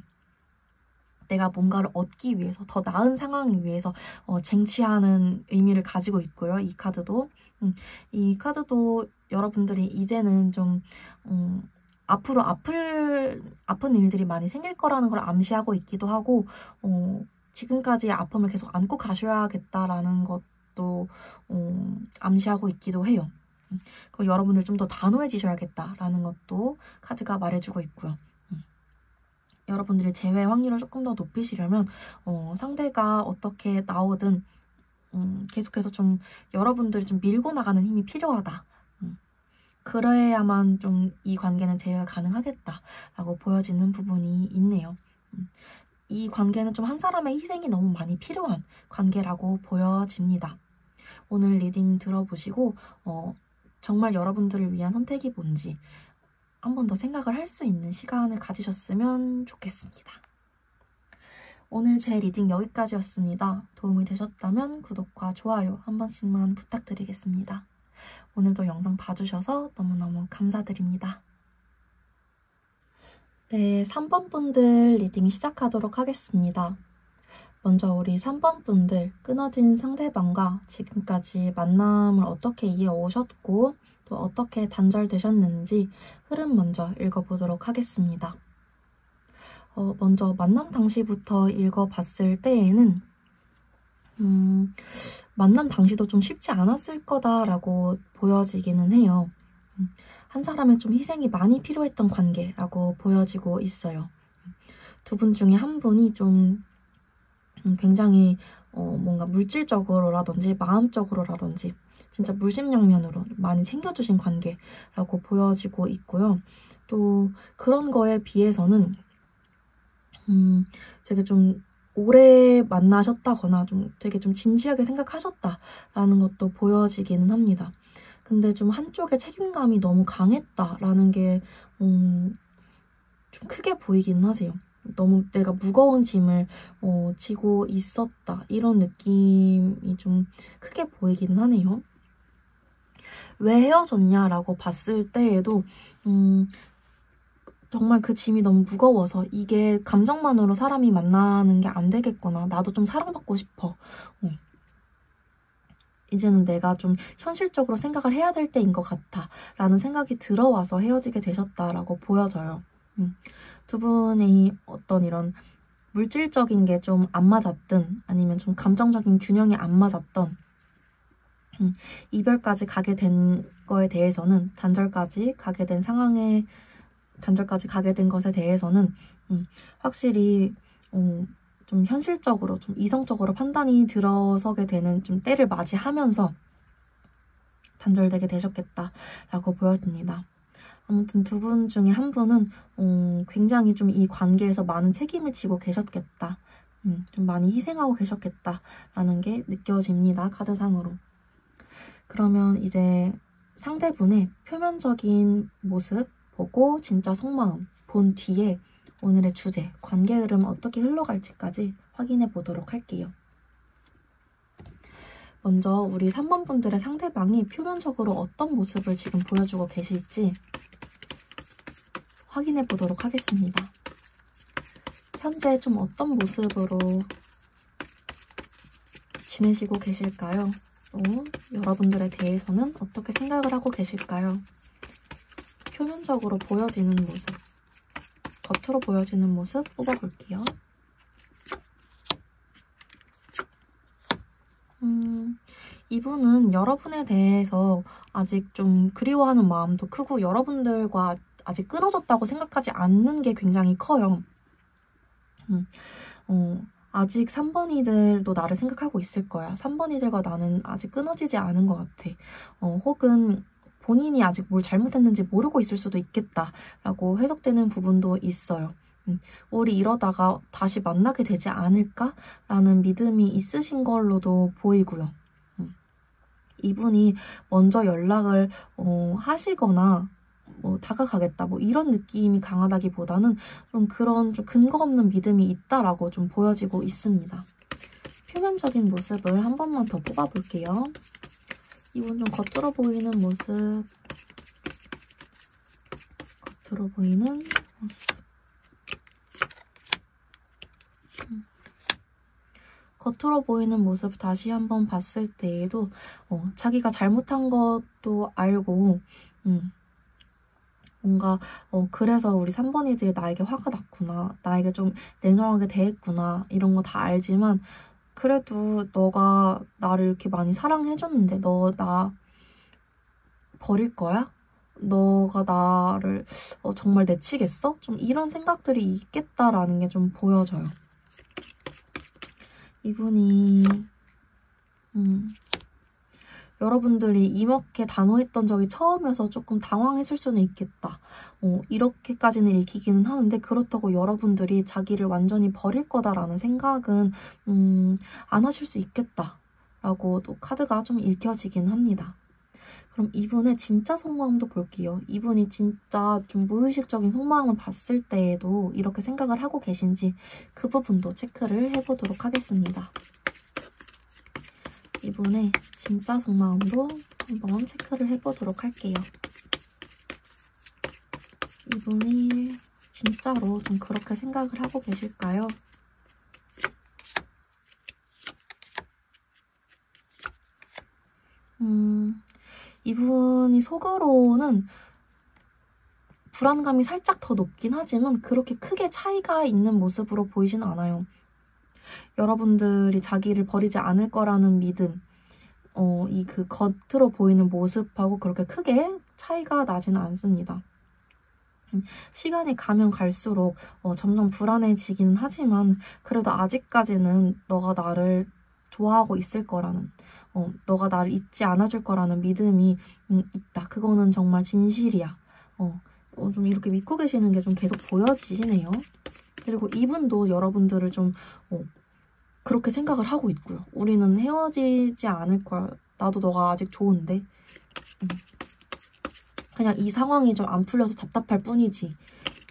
내가 뭔가를 얻기 위해서, 더 나은 상황을 위해서 쟁취하는 의미를 가지고 있고요. 이 카드도. 이 카드도 여러분들이 이제는 좀 앞으로 아픈 일들이 많이 생길 거라는 걸 암시하고 있기도 하고 지금까지의 아픔을 계속 안고 가셔야겠다라는 것도 암시하고 있기도 해요. 그리고 여러분들 좀 더 단호해지셔야겠다라는 것도 카드가 말해주고 있고요. 여러분들의 재회 확률을 조금 더 높이시려면 상대가 어떻게 나오든 계속해서 좀 여러분들이 좀 밀고 나가는 힘이 필요하다. 그래야만 좀 이 관계는 재회가 가능하겠다라고 보여지는 부분이 있네요. 이 관계는 좀 한 사람의 희생이 너무 많이 필요한 관계라고 보여집니다. 오늘 리딩 들어보시고 정말 여러분들을 위한 선택이 뭔지 한 번 더 생각을 할 수 있는 시간을 가지셨으면 좋겠습니다. 오늘 제 리딩 여기까지였습니다. 도움이 되셨다면 구독과 좋아요 한 번씩만 부탁드리겠습니다. 오늘도 영상 봐주셔서 너무너무 감사드립니다. 네, 3번 분들 리딩 시작하도록 하겠습니다. 먼저 우리 3번 분들, 끊어진 상대방과 지금까지 만남을 어떻게 이어오셨고 또 어떻게 단절되셨는지 흐름 먼저 읽어보도록 하겠습니다. 먼저 만남 당시부터 읽어봤을 때에는 만남 당시도 좀 쉽지 않았을 거다라고 보여지기는 해요. 한 사람의 좀 희생이 많이 필요했던 관계라고 보여지고 있어요. 두 분 중에 한 분이 좀 굉장히 뭔가 물질적으로라든지 마음적으로라든지 진짜 물심양면으로 많이 챙겨주신 관계라고 보여지고 있고요. 또 그런 거에 비해서는 되게 좀 오래 만나셨다거나 되게 좀 진지하게 생각하셨다라는 것도 보여지기는 합니다. 근데 좀 한쪽에 책임감이 너무 강했다라는 게 좀 크게 보이기는 하세요. 너무 내가 무거운 짐을 지고 있었다 이런 느낌이 좀 크게 보이기는 하네요. 왜 헤어졌냐라고 봤을 때에도 정말 그 짐이 너무 무거워서 이게 감정만으로 사람이 만나는 게 안 되겠구나. 나도 좀 사랑받고 싶어. 이제는 내가 좀 현실적으로 생각을 해야 될 때인 것 같아 라는 생각이 들어와서 헤어지게 되셨다라고 보여져요. 두 분이 어떤 이런 물질적인 게 좀 안 맞았든 아니면 좀 감정적인 균형이 안 맞았던 이별까지 가게 된 거에 대해서는 단절까지 가게 된 것에 대해서는 확실히 좀 현실적으로 좀 이성적으로 판단이 들어서게 되는 좀 때를 맞이하면서 단절되게 되셨겠다라고 보여집니다. 아무튼 두 분 중에 한 분은 굉장히 좀 이 관계에서 많은 책임을 지고 계셨겠다. 좀 많이 희생하고 계셨겠다라는 게 느껴집니다. 카드상으로. 그러면 이제 상대분의 표면적인 모습 보고 진짜 속마음 본 뒤에 오늘의 주제, 관계 흐름 어떻게 흘러갈지까지 확인해 보도록 할게요. 먼저 우리 3번 분들의 상대방이 표면적으로 어떤 모습을 지금 보여주고 계실지 확인해 보도록 하겠습니다. 현재 좀 어떤 모습으로 지내시고 계실까요? 또 여러분들에 대해서는 어떻게 생각을 하고 계실까요? 표면적으로 보여지는 모습, 겉으로 보여지는 모습 뽑아볼게요. 이분은 여러분에 대해서 아직 좀 그리워하는 마음도 크고 여러분들과 아직 끊어졌다고 생각하지 않는 게 굉장히 커요. 아직 3번이들도 나를 생각하고 있을 거야. 3번이들과 나는 아직 끊어지지 않은 것 같아. 혹은 본인이 아직 뭘 잘못했는지 모르고 있을 수도 있겠다라고 해석되는 부분도 있어요. 우리 이러다가 다시 만나게 되지 않을까라는 믿음이 있으신 걸로도 보이고요. 이분이 먼저 연락을 하시거나 다가가겠다 이런 느낌이 강하다기보다는 좀 그런 좀 근거 없는 믿음이 있다라고 좀 보여지고 있습니다. 표면적인 모습을 한 번만 더 뽑아볼게요. 이분 좀 겉으로 보이는 모습, 겉으로 보이는 모습. 겉으로 보이는 모습 다시 한번 봤을 때에도 자기가 잘못한 것도 알고 뭔가 그래서 우리 3번이들이 나에게 화가 났구나, 나에게 좀 냉정하게 대했구나 이런 거 다 알지만 그래도 너가 나를 이렇게 많이 사랑해줬는데 너 나 버릴 거야? 너가 나를 정말 내치겠어? 좀 이런 생각들이 있겠다라는 게 좀 보여져요. 이분이 여러분들이 이렇게 단호했던 적이 처음이어서 조금 당황했을 수는 있겠다. 이렇게까지는 읽히기는 하는데 그렇다고 여러분들이 자기를 완전히 버릴 거다라는 생각은 안 하실 수 있겠다라고 또 카드가 좀 읽혀지긴 합니다. 그럼 이분의 진짜 속마음도 볼게요. 이분이 진짜 좀 무의식적인 속마음을 봤을 때에도 이렇게 생각을 하고 계신지 그 부분도 체크를 해보도록 하겠습니다. 이분의 진짜 속마음도 한번 체크를 해보도록 할게요. 이분이 진짜로 좀 그렇게 생각을 하고 계실까요? 이분이 속으로는 불안감이 살짝 더 높긴 하지만 그렇게 크게 차이가 있는 모습으로 보이지는 않아요. 여러분들이 자기를 버리지 않을 거라는 믿음, 이 그 겉으로 보이는 모습하고 그렇게 크게 차이가 나지는 않습니다. 시간이 가면 갈수록 점점 불안해지기는 하지만 그래도 아직까지는 너가 나를 좋아하고 있을 거라는, 너가 나를 잊지 않아줄 거라는 믿음이 있다. 그거는 정말 진실이야. 좀 이렇게 믿고 계시는 게 좀 계속 보여지시네요. 그리고 이분도 여러분들을 좀 그렇게 생각을 하고 있고요. 우리는 헤어지지 않을 거야. 나도 너가 아직 좋은데. 그냥 이 상황이 좀 안 풀려서 답답할 뿐이지.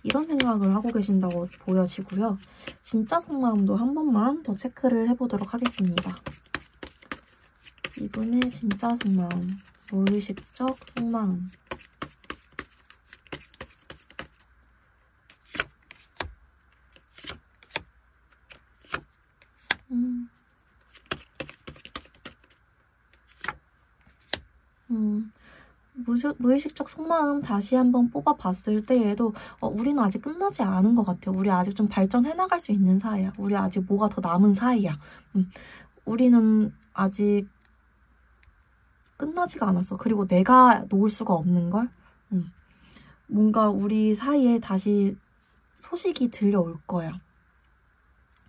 이런 생각을 하고 계신다고 보여지고요. 진짜 속마음도 한 번만 더 체크를 해보도록 하겠습니다. 이분의 진짜 속마음, 무의식적 속마음. 무의식적 속마음 다시 한번 뽑아봤을 때에도 우리는 아직 끝나지 않은 것 같아요. 우리 아직 좀 발전해 나갈 수 있는 사이야. 우리 아직 뭐가 더 남은 사이야. 우리는 아직 끝나지가 않았어. 그리고 내가 놓을 수가 없는걸? 뭔가 우리 사이에 다시 소식이 들려올 거야.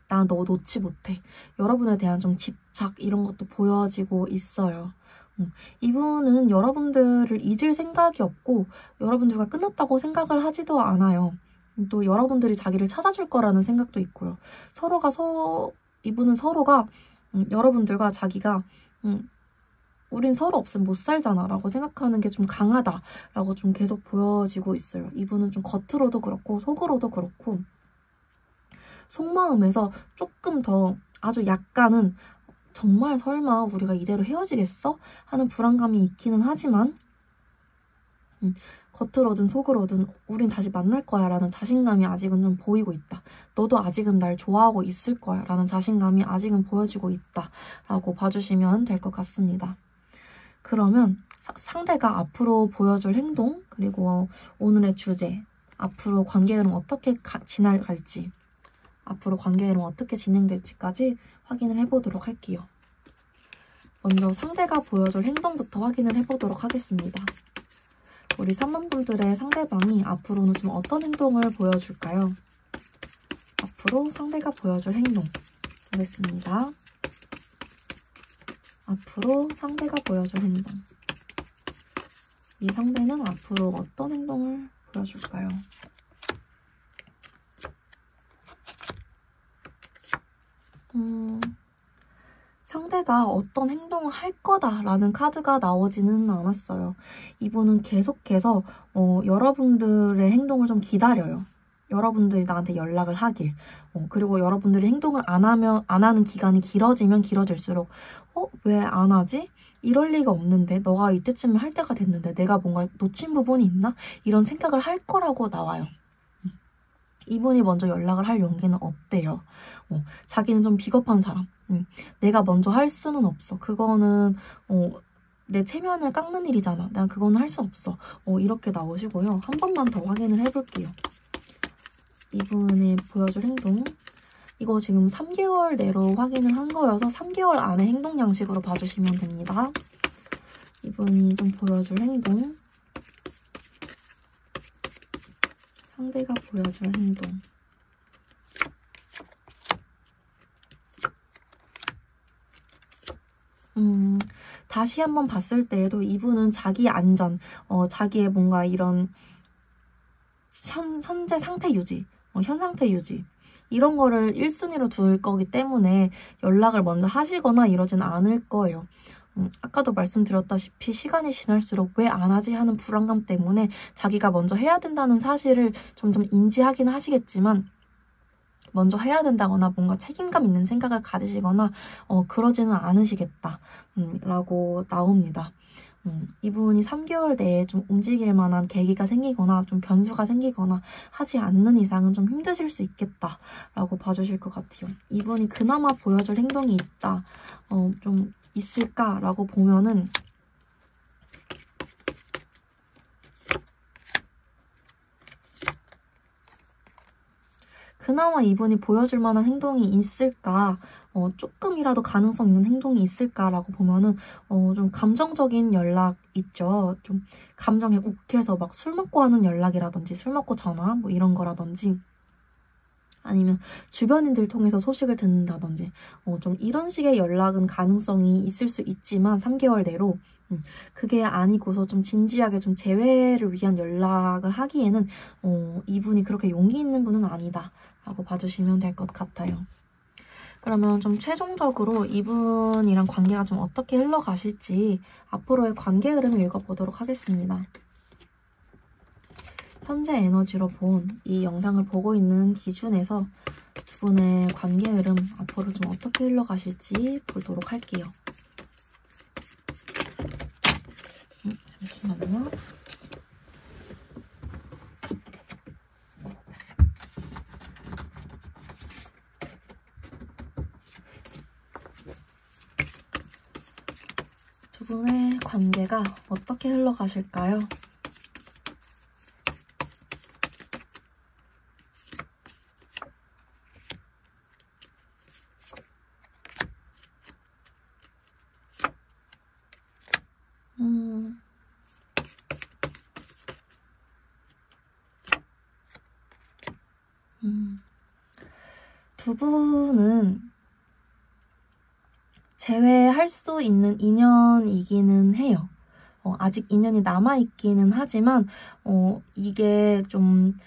나 너 놓지 못해. 여러분에 대한 좀 집착 이런 것도 보여지고 있어요. 이분은 여러분들을 잊을 생각이 없고 여러분들과 끝났다고 생각을 하지도 않아요. 또 여러분들이 자기를 찾아줄 거라는 생각도 있고요. 이분은 서로가 여러분들과 자기가 우린 서로 없으면 못 살잖아 라고 생각하는 게 좀 강하다 라고 좀 계속 보여지고 있어요. 이분은 좀 겉으로도 그렇고 속으로도 그렇고 속마음에서 조금 더 아주 약간은 정말 설마 우리가 이대로 헤어지겠어? 하는 불안감이 있기는 하지만 겉으로든 속으로든 우린 다시 만날 거야 라는 자신감이 아직은 좀 보이고 있다. 너도 아직은 날 좋아하고 있을 거야 라는 자신감이 아직은 보여지고 있다 라고 봐주시면 될 것 같습니다. 그러면 상대가 앞으로 보여줄 행동 그리고 오늘의 주제 앞으로 관계는 어떻게 지나갈지 앞으로 관계는 어떻게 진행될지까지 확인을 해보도록 할게요. 먼저 상대가 보여줄 행동부터 확인을 해보도록 하겠습니다. 우리 3번 분들의 상대방이 앞으로는 좀 어떤 행동을 보여줄까요? 앞으로 상대가 보여줄 행동 보겠습니다. 앞으로 상대가 보여줄 행동. 이 상대는 앞으로 어떤 행동을 보여줄까요? 상대가 어떤 행동을 할 거다라는 카드가 나오지는 않았어요. 이분은 계속해서 여러분들의 행동을 좀 기다려요. 여러분들이 나한테 연락을 하길. 그리고 여러분들이 행동을 안 하는 기간이 길어지면 길어질수록 왜 안 하지? 이럴 리가 없는데 너가 이때쯤에 할 때가 됐는데 내가 뭔가 놓친 부분이 있나? 이런 생각을 할 거라고 나와요. 이분이 먼저 연락을 할 용기는 없대요. 자기는 좀 비겁한 사람. 내가 먼저 할 수는 없어. 그거는 내 체면을 깎는 일이잖아. 난 그거는 할 수 없어. 이렇게 나오시고요. 한 번만 더 확인을 해볼게요. 이분의 보여줄 행동. 이거 지금 3개월 내로 확인을 한 거여서 3개월 안에 행동 양식으로 봐주시면 됩니다. 이분이 좀 보여줄 행동. 상대가 보여줄 행동. 다시 한번 봤을 때에도 이분은 자기 안전, 자기의 뭔가 이런 현재 상태 유지, 현 상태 유지 이런 거를 1순위로 둘 거기 때문에 연락을 먼저 하시거나 이러진 않을 거예요. 아까도 말씀드렸다시피 시간이 지날수록 왜 안 하지 하는 불안감 때문에 자기가 먼저 해야 된다는 사실을 점점 인지하긴 하시겠지만 먼저 해야 된다거나 뭔가 책임감 있는 생각을 가지시거나 그러지는 않으시겠다 라고 나옵니다. 이분이 3개월 내에 좀 움직일 만한 계기가 생기거나 좀 변수가 생기거나 하지 않는 이상은 좀 힘드실 수 있겠다 라고 봐주실 것 같아요. 이분이 그나마 보여줄 행동이 있다, 좀 있을까라고 보면은 그나마 이분이 보여줄 만한 행동이 있을까, 조금이라도 가능성 있는 행동이 있을까라고 보면은 좀 감정적인 연락 있죠. 좀 감정에 욱해서 막 술 먹고 하는 연락이라든지 술 먹고 전화 뭐 이런 거라든지 아니면 주변인들 통해서 소식을 듣는다든지 좀 이런 식의 연락은 가능성이 있을 수 있지만 3개월 내로 그게 아니고서 좀 진지하게 좀 재회를 위한 연락을 하기에는 이분이 그렇게 용기 있는 분은 아니다 라고 봐주시면 될 것 같아요. 그러면 좀 최종적으로 이분이랑 관계가 좀 어떻게 흘러가실지 앞으로의 관계 흐름을 읽어보도록 하겠습니다. 현재 에너지로 본 이 영상을 보고 있는 기준에서 두 분의 관계 흐름 앞으로 좀 어떻게 흘러가실지 보도록 할게요. 잠시만요. 두 분의 관계가 어떻게 흘러가실까요? 두 분은 재회할 수 있는 인연이기는 해요. 아직 인연이 남아있기는 하지만 이게 좀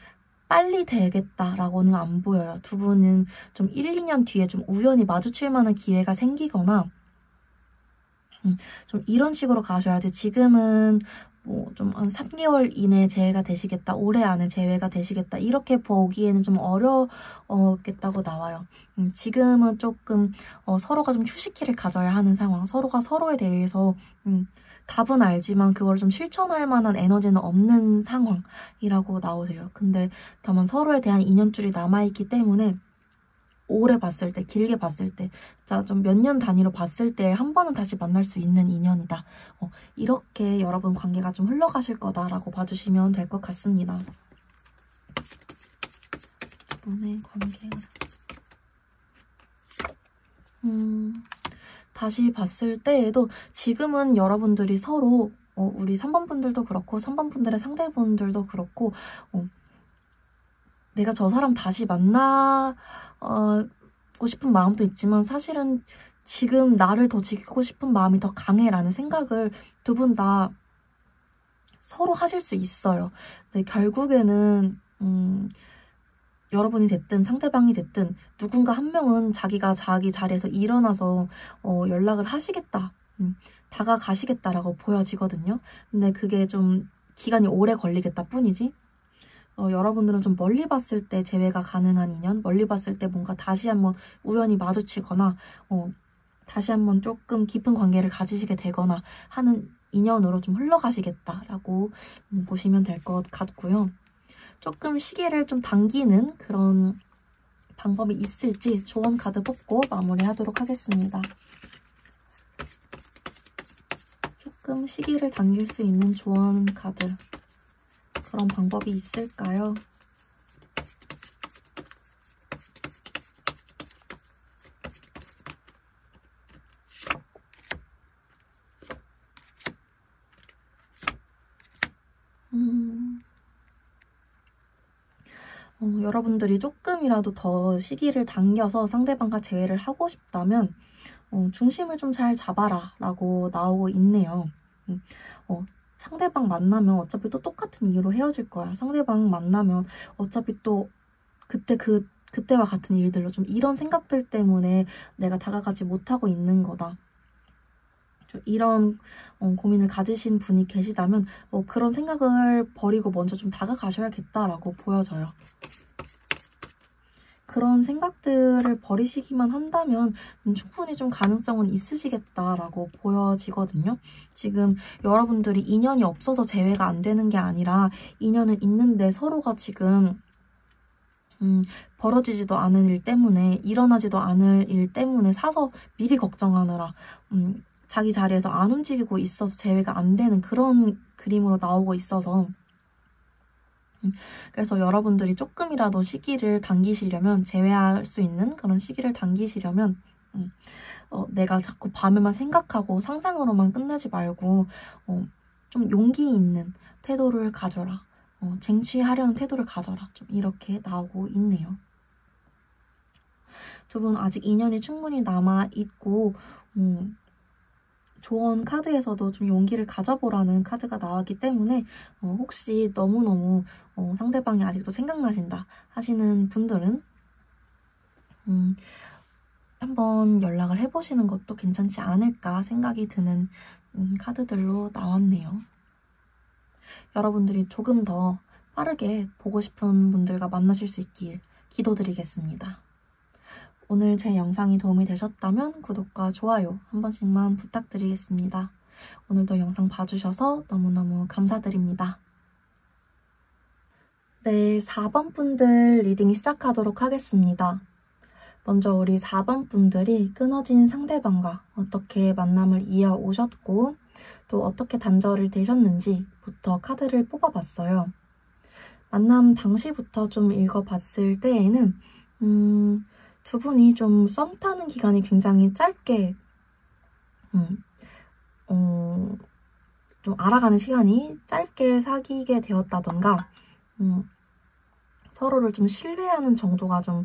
빨리 되겠다라고는 안 보여요. 두 분은 좀 1, 2년 뒤에 좀 우연히 마주칠 만한 기회가 생기거나 좀 이런 식으로 가셔야지 지금은 뭐 좀 한 3개월 이내에 재회가 되시겠다, 올해 안에 재회가 되시겠다 이렇게 보기에는 좀 어렵겠다고 나와요. 지금은 조금 서로가 좀 휴식기를 가져야 하는 상황, 서로가 서로에 대해서 답은 알지만 그걸 좀 실천할 만한 에너지는 없는 상황이라고 나오세요. 근데 다만 서로에 대한 인연줄이 남아있기 때문에 오래 봤을 때, 길게 봤을 때, 자, 좀 몇 년 단위로 봤을 때 한 번은 다시 만날 수 있는 인연이다. 이렇게 여러분 관계가 좀 흘러가실 거다라고 봐주시면 될 것 같습니다. 두 분의 관계. 다시 봤을 때에도 지금은 여러분들이 서로 우리 3번 분들도 그렇고 3번 분들의 상대분들도 그렇고 내가 저 사람 다시 만나고 싶은 마음도 있지만 사실은 지금 나를 더 지키고 싶은 마음이 더 강해라는 생각을 두 분 다 서로 하실 수 있어요. 근데 결국에는 여러분이 됐든 상대방이 됐든 누군가 한 명은 자기가 자기 자리에서 일어나서 연락을 하시겠다, 다가가시겠다라고 보여지거든요. 근데 그게 좀 기간이 오래 걸리겠다 뿐이지 여러분들은 좀 멀리 봤을 때 재회가 가능한 인연, 멀리 봤을 때 뭔가 다시 한번 우연히 마주치거나 다시 한번 조금 깊은 관계를 가지시게 되거나 하는 인연으로 좀 흘러가시겠다라고 보시면 될 것 같고요. 조금 시기를 좀 당기는 그런 방법이 있을지 조언 카드 뽑고 마무리하도록 하겠습니다. 조금 시기를 당길 수 있는 조언 카드. 그런 방법이 있을까요? 여러분들이 조금이라도 더 시기를 당겨서 상대방과 재회를 하고 싶다면 중심을 좀 잘 잡아라 라고 나오고 있네요. 상대방 만나면 어차피 또 똑같은 이유로 헤어질 거야. 상대방 만나면 어차피 또 그때와 같은 일들로 좀 이런 생각들 때문에 내가 다가가지 못하고 있는 거다. 이런 고민을 가지신 분이 계시다면 그런 생각을 버리고 먼저 좀 다가가셔야겠다라고 보여져요. 그런 생각들을 버리시기만 한다면 충분히 좀 가능성은 있으시겠다라고 보여지거든요. 지금 여러분들이 인연이 없어서 재회가 안 되는 게 아니라 인연은 있는데 서로가 지금 벌어지지도 않은 일 때문에 일어나지도 않을 일 때문에 사서 미리 걱정하느라 자기 자리에서 안 움직이고 있어서 재회가 안 되는 그런 그림으로 나오고 있어서 그래서 여러분들이 조금이라도 시기를 당기시려면 재회할 수 있는 그런 시기를 당기시려면 내가 자꾸 밤에만 생각하고 상상으로만 끝내지 말고 좀 용기 있는 태도를 가져라. 쟁취하려는 태도를 가져라. 좀 이렇게 나오고 있네요. 두 분 아직 인연이 충분히 남아있고 조언 카드에서도 좀 용기를 가져보라는 카드가 나왔기 때문에 혹시 너무너무 상대방이 아직도 생각나신다 하시는 분들은 한번 연락을 해보시는 것도 괜찮지 않을까 생각이 드는 카드들로 나왔네요. 여러분들이 조금 더 빠르게 보고 싶은 분들과 만나실 수 있길 기도드리겠습니다. 오늘 제 영상이 도움이 되셨다면 구독과 좋아요 한 번씩만 부탁드리겠습니다. 오늘도 영상 봐주셔서 너무너무 감사드립니다. 네, 4번 분들 리딩 시작하도록 하겠습니다. 먼저 우리 4번 분들이 끊어진 상대방과 어떻게 만남을 이어오셨고 또 어떻게 단절이 되셨는지부터 카드를 뽑아봤어요. 만남 당시부터 좀 읽어봤을 때에는 두 분이 좀 썸 타는 기간이 굉장히 짧게 좀 알아가는 시간이 짧게 사귀게 되었다던가 서로를 좀 신뢰하는 정도가 좀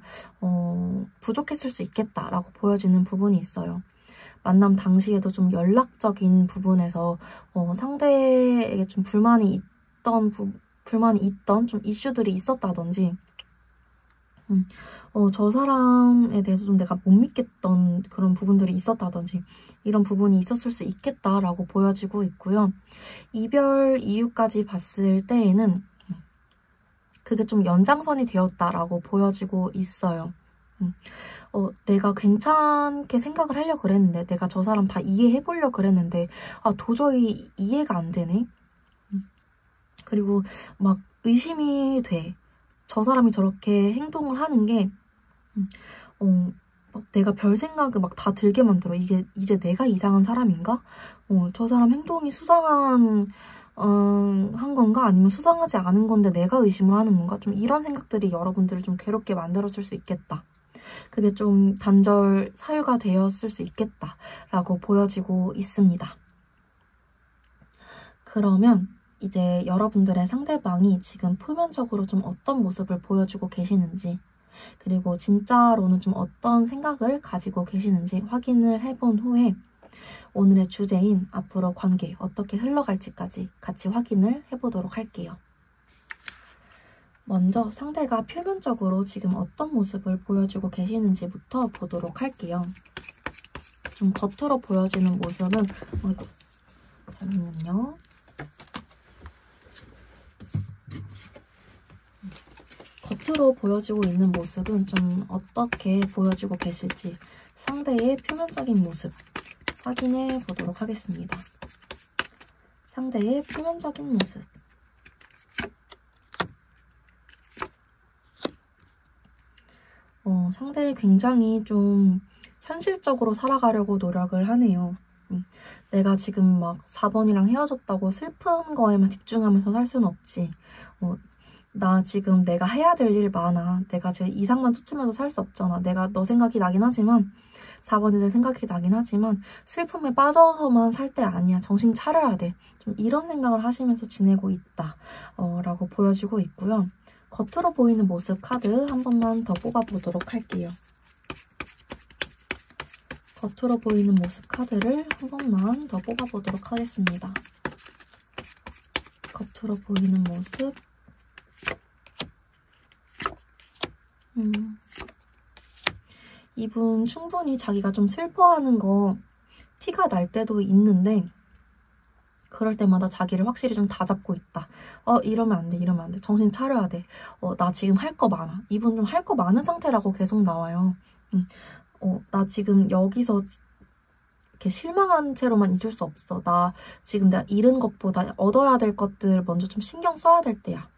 부족했을 수 있겠다라고 보여지는 부분이 있어요. 만남 당시에도 좀 연락적인 부분에서 상대에게 좀 불만이 있던 좀 이슈들이 있었다든지 저 사람에 대해서 좀 내가 못 믿겠던 그런 부분들이 있었다든지 이런 부분이 있었을 수 있겠다라고 보여지고 있고요. 이별 이유까지 봤을 때에는 그게 좀 연장선이 되었다라고 보여지고 있어요. 내가 괜찮게 생각을 하려고 그랬는데 내가 저 사람 다 이해해보려고 그랬는데 도저히 이해가 안 되네. 그리고 막 의심이 돼. 저 사람이 저렇게 행동을 하는 게 막 내가 별 생각을 막 다 들게 만들어. 이게 이제 내가 이상한 사람인가? 저 사람 행동이 수상한 한 건가? 아니면 수상하지 않은 건데 내가 의심을 하는 건가? 좀 이런 생각들이 여러분들을 좀 괴롭게 만들었을 수 있겠다. 그게 좀 단절 사유가 되었을 수 있겠다라고 보여지고 있습니다. 그러면 이제 여러분들의 상대방이 지금 표면적으로 좀 어떤 모습을 보여주고 계시는지 그리고 진짜로는 좀 어떤 생각을 가지고 계시는지 확인을 해본 후에 오늘의 주제인 앞으로 관계 어떻게 흘러갈지까지 같이 확인을 해보도록 할게요. 먼저 상대가 표면적으로 지금 어떤 모습을 보여주고 계시는지부터 보도록 할게요. 좀 겉으로 보여지는 모습은 잠시만요. 겉으로 보여지고 있는 모습은 좀 어떻게 보여지고 계실지 상대의 표면적인 모습 확인해 보도록 하겠습니다. 상대의 표면적인 모습. 상대 굉장히 좀 현실적으로 살아가려고 노력을 하네요. 내가 지금 막 4번이랑 헤어졌다고 슬픈 거에만 집중하면서 살 수는 없지. 나 지금 내가 해야 될 일 많아. 내가 지금 이상만 쫓으면서 살 수 없잖아. 내가 너 생각이 나긴 하지만 4번이 내 생각이 나긴 하지만 슬픔에 빠져서만 살 때 아니야. 정신 차려야 돼. 좀 이런 생각을 하시면서 지내고 있다. 라고 보여지고 있고요. 겉으로 보이는 모습 카드 한 번만 더 뽑아보도록 할게요. 겉으로 보이는 모습 카드를 한 번만 더 뽑아보도록 하겠습니다. 겉으로 보이는 모습. 이분 충분히 자기가 좀 슬퍼하는 거 티가 날 때도 있는데 그럴 때마다 자기를 확실히 좀 다잡고 있다. 이러면 안 돼, 이러면 안 돼. 정신 차려야 돼. 나 지금 할 거 많아. 이분 좀 할 거 많은 상태라고 계속 나와요. 나 지금 여기서 이렇게 실망한 채로만 있을 수 없어. 나 지금 내가 잃은 것보다 얻어야 될 것들 먼저 좀 신경 써야 될 때야.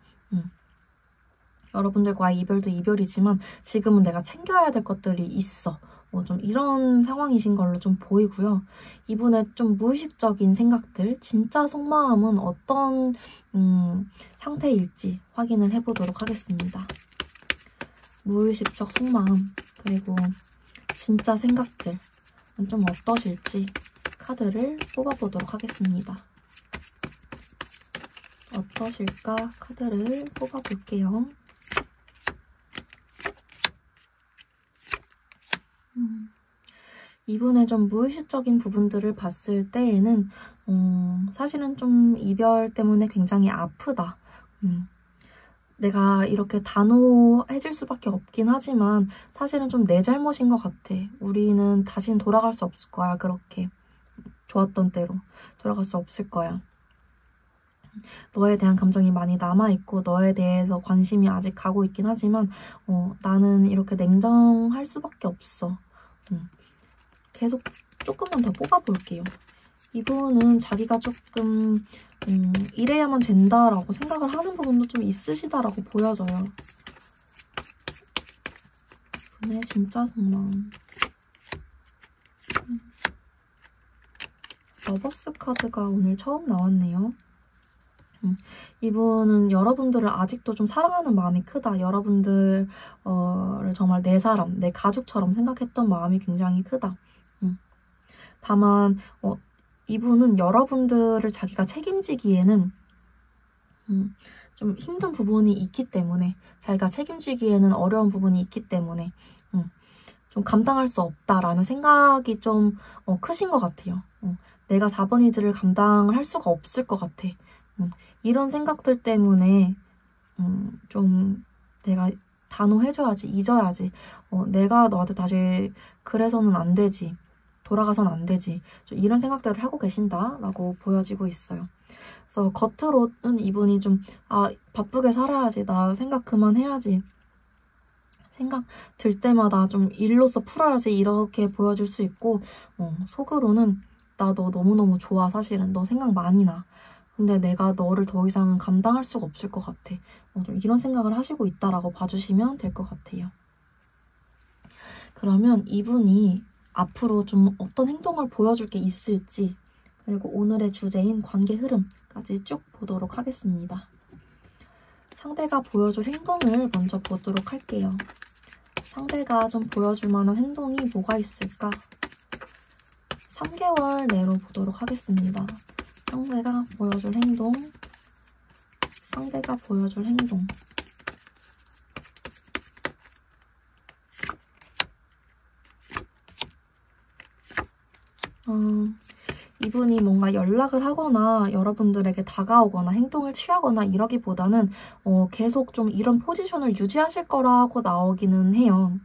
여러분들과의 이별도 이별이지만 지금은 내가 챙겨야 될 것들이 있어. 좀 이런 상황이신 걸로 좀 보이고요. 이분의 좀 무의식적인 생각들, 진짜 속마음은 어떤 상태일지 확인을 해보도록 하겠습니다. 무의식적 속마음, 그리고 진짜 생각들 좀 어떠실지 카드를 뽑아보도록 하겠습니다. 어떠실까? 카드를 뽑아볼게요. 이분의 좀 무의식적인 부분들을 봤을 때에는 사실은 좀 이별 때문에 굉장히 아프다. 내가 이렇게 단호해질 수밖에 없긴 하지만 사실은 좀 내 잘못인 것 같아. 우리는 다시는 돌아갈 수 없을 거야. 그렇게 좋았던 때로 돌아갈 수 없을 거야. 너에 대한 감정이 많이 남아있고 너에 대해서 관심이 아직 가고 있긴 하지만 나는 이렇게 냉정할 수밖에 없어. 계속 조금만 더 뽑아볼게요. 이분은 자기가 조금 이래야만 된다라고 생각을 하는 부분도 좀 있으시다라고 보여져요. 이분의 진짜 속마음. 러버스 카드가 오늘 처음 나왔네요. 이분은 여러분들을 아직도 좀 사랑하는 마음이 크다. 여러분들을 정말 내 사람, 내 가족처럼 생각했던 마음이 굉장히 크다. 다만 이분은 여러분들을 자기가 책임지기에는 좀 힘든 부분이 있기 때문에, 자기가 책임지기에는 어려운 부분이 있기 때문에 좀 감당할 수 없다라는 생각이 좀 크신 것 같아요. 내가 4번이들을 감당을 할 수가 없을 것 같아. 이런 생각들 때문에 좀 내가 단호해져야지, 잊어야지. 내가 너한테 다시 그래서는 안 되지. 돌아가서는 안 되지. 좀 이런 생각들을 하고 계신다라고 보여지고 있어요. 그래서 겉으로는 이분이 좀 바쁘게 살아야지. 나 생각 그만해야지. 생각 들 때마다 좀 일로서 풀어야지. 이렇게 보여질 수 있고 속으로는 나 너 너무너무 좋아. 사실은 너 생각 많이 나. 근데 내가 너를 더 이상은 감당할 수가 없을 것 같아. 좀 이런 생각을 하시고 있다라고 봐주시면 될 것 같아요. 그러면 이분이 앞으로 좀 어떤 행동을 보여줄 게 있을지, 그리고 오늘의 주제인 관계 흐름까지 쭉 보도록 하겠습니다. 상대가 보여줄 행동을 먼저 보도록 할게요. 상대가 좀 보여줄 만한 행동이 뭐가 있을까? 3개월 내로 보도록 하겠습니다. 상대가 보여줄 행동, 상대가 보여줄 행동. 이분이 뭔가 연락을 하거나 여러분들에게 다가오거나 행동을 취하거나 이러기보다는 계속 좀 이런 포지션을 유지하실 거라고 나오기는 해요.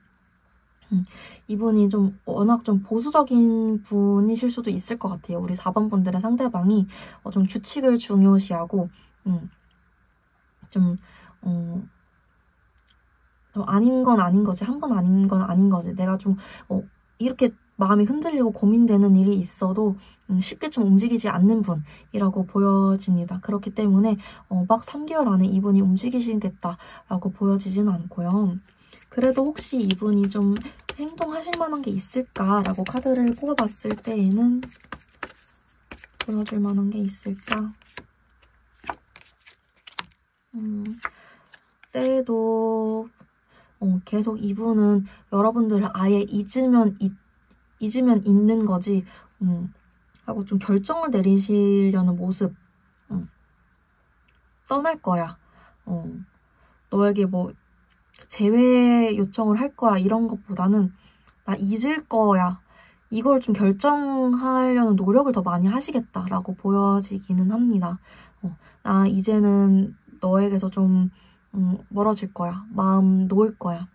이분이 좀 워낙 좀 보수적인 분이실 수도 있을 것 같아요. 우리 4번 분들의 상대방이 좀 규칙을 중요시하고 좀 아닌 건 아닌 거지, 한 번 아닌 건 아닌 거지. 내가 좀 이렇게 마음이 흔들리고 고민되는 일이 있어도 쉽게 좀 움직이지 않는 분이라고 보여집니다. 그렇기 때문에 막 3개월 안에 이분이 움직이시겠다라고 보여지진 않고요. 그래도 혹시 이분이 좀 행동하실 만한 게 있을까라고 카드를 뽑아봤을 때에는 보여줄 만한 게 있을까? 때에도 계속 이분은 여러분들을 아예 잊으면 있는 거지 하고 좀 결정을 내리시려는 모습. 떠날 거야. 너에게 뭐 재회 요청을 할 거야. 이런 것보다는 나 잊을 거야. 이걸 좀 결정하려는 노력을 더 많이 하시겠다라고 보여지기는 합니다. 나 이제는 너에게서 좀 멀어질 거야. 마음 놓을 거야.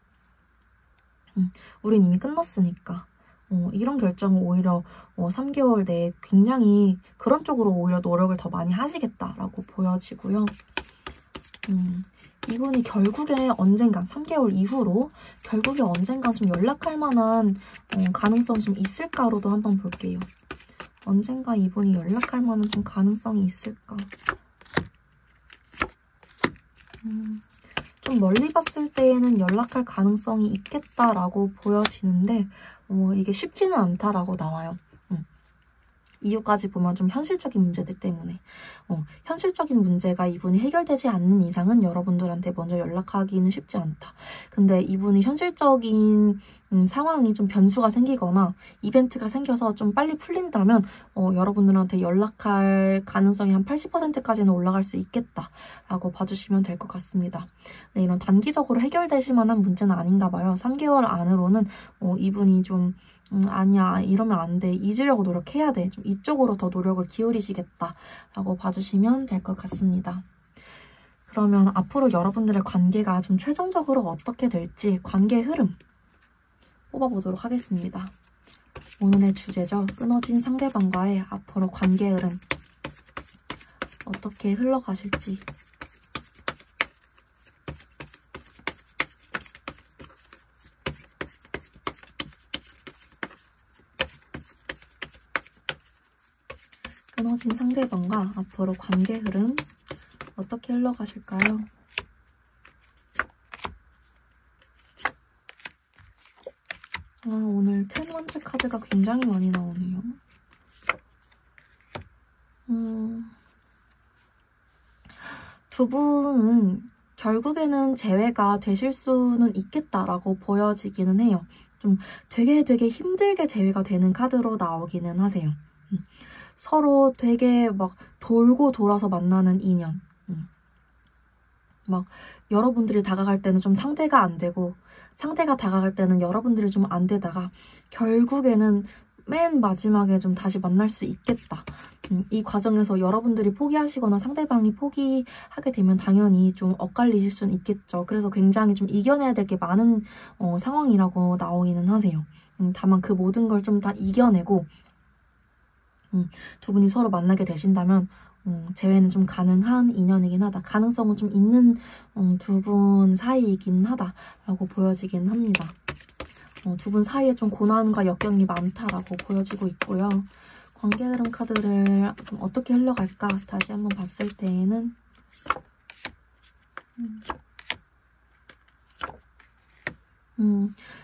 우린 이미 끝났으니까. 이런 결정을 오히려 3개월 내에 굉장히 그런 쪽으로 오히려 노력을 더 많이 하시겠다라고 보여지고요. 이분이 결국에 언젠간 3개월 이후로 결국에 언젠간 좀 연락할 만한 가능성이 좀 있을까로도 한번 볼게요. 언젠가 이분이 연락할 만한 좀 가능성이 있을까? 좀 멀리 봤을 때에는 연락할 가능성이 있겠다라고 보여지는데 이게 쉽지는 않다라고 나와요. 이유까지 보면 좀 현실적인 문제들 때문에 현실적인 문제가 이분이 해결되지 않는 이상은 여러분들한테 먼저 연락하기는 쉽지 않다. 근데 이분이 현실적인 상황이 좀 변수가 생기거나 이벤트가 생겨서 좀 빨리 풀린다면 여러분들한테 연락할 가능성이 한 80%까지는 올라갈 수 있겠다라고 봐주시면 될 것 같습니다. 네, 이런 단기적으로 해결되실 만한 문제는 아닌가 봐요. 3개월 안으로는 이분이 좀 아니야, 이러면 안 돼, 잊으려고 노력해야 돼, 좀 이쪽으로 더 노력을 기울이시겠다라고 봐주시면 될 것 같습니다. 그러면 앞으로 여러분들의 관계가 좀 최종적으로 어떻게 될지 관계 흐름 뽑아보도록 하겠습니다. 오늘의 주제죠. 끊어진 상대방과의 앞으로 관계 흐름 어떻게 흘러가실지. 끊어진 상대방과 앞으로 관계 흐름 어떻게 흘러가실까요? 오늘 텐원즈 카드가 굉장히 많이 나오네요. 두 분은 결국에는 재회가 되실 수는 있겠다라고 보여지기는 해요. 좀 되게 힘들게 재회가 되는 카드로 나오기는 하세요. 서로 되게 막 돌고 돌아서 만나는 인연. 막 여러분들이 다가갈 때는 좀 상대가 안 되고 상대가 다가갈 때는 여러분들이 좀 안 되다가 결국에는 맨 마지막에 좀 다시 만날 수 있겠다. 이 과정에서 여러분들이 포기하시거나 상대방이 포기하게 되면 당연히 좀 엇갈리실 수는 있겠죠. 그래서 굉장히 좀 이겨내야 될 게 많은 상황이라고 나오기는 하세요. 다만 그 모든 걸 좀 다 이겨내고 두 분이 서로 만나게 되신다면 재회는 좀 가능한 인연이긴 하다. 가능성은 좀 있는 두 분 사이이긴 하다라고 보여지긴 합니다. 두 분 사이에 좀 고난과 역경이 많다라고 보여지고 있고요. 관계 흐름 카드를 좀 어떻게 흘러갈까 다시 한번 봤을 때에는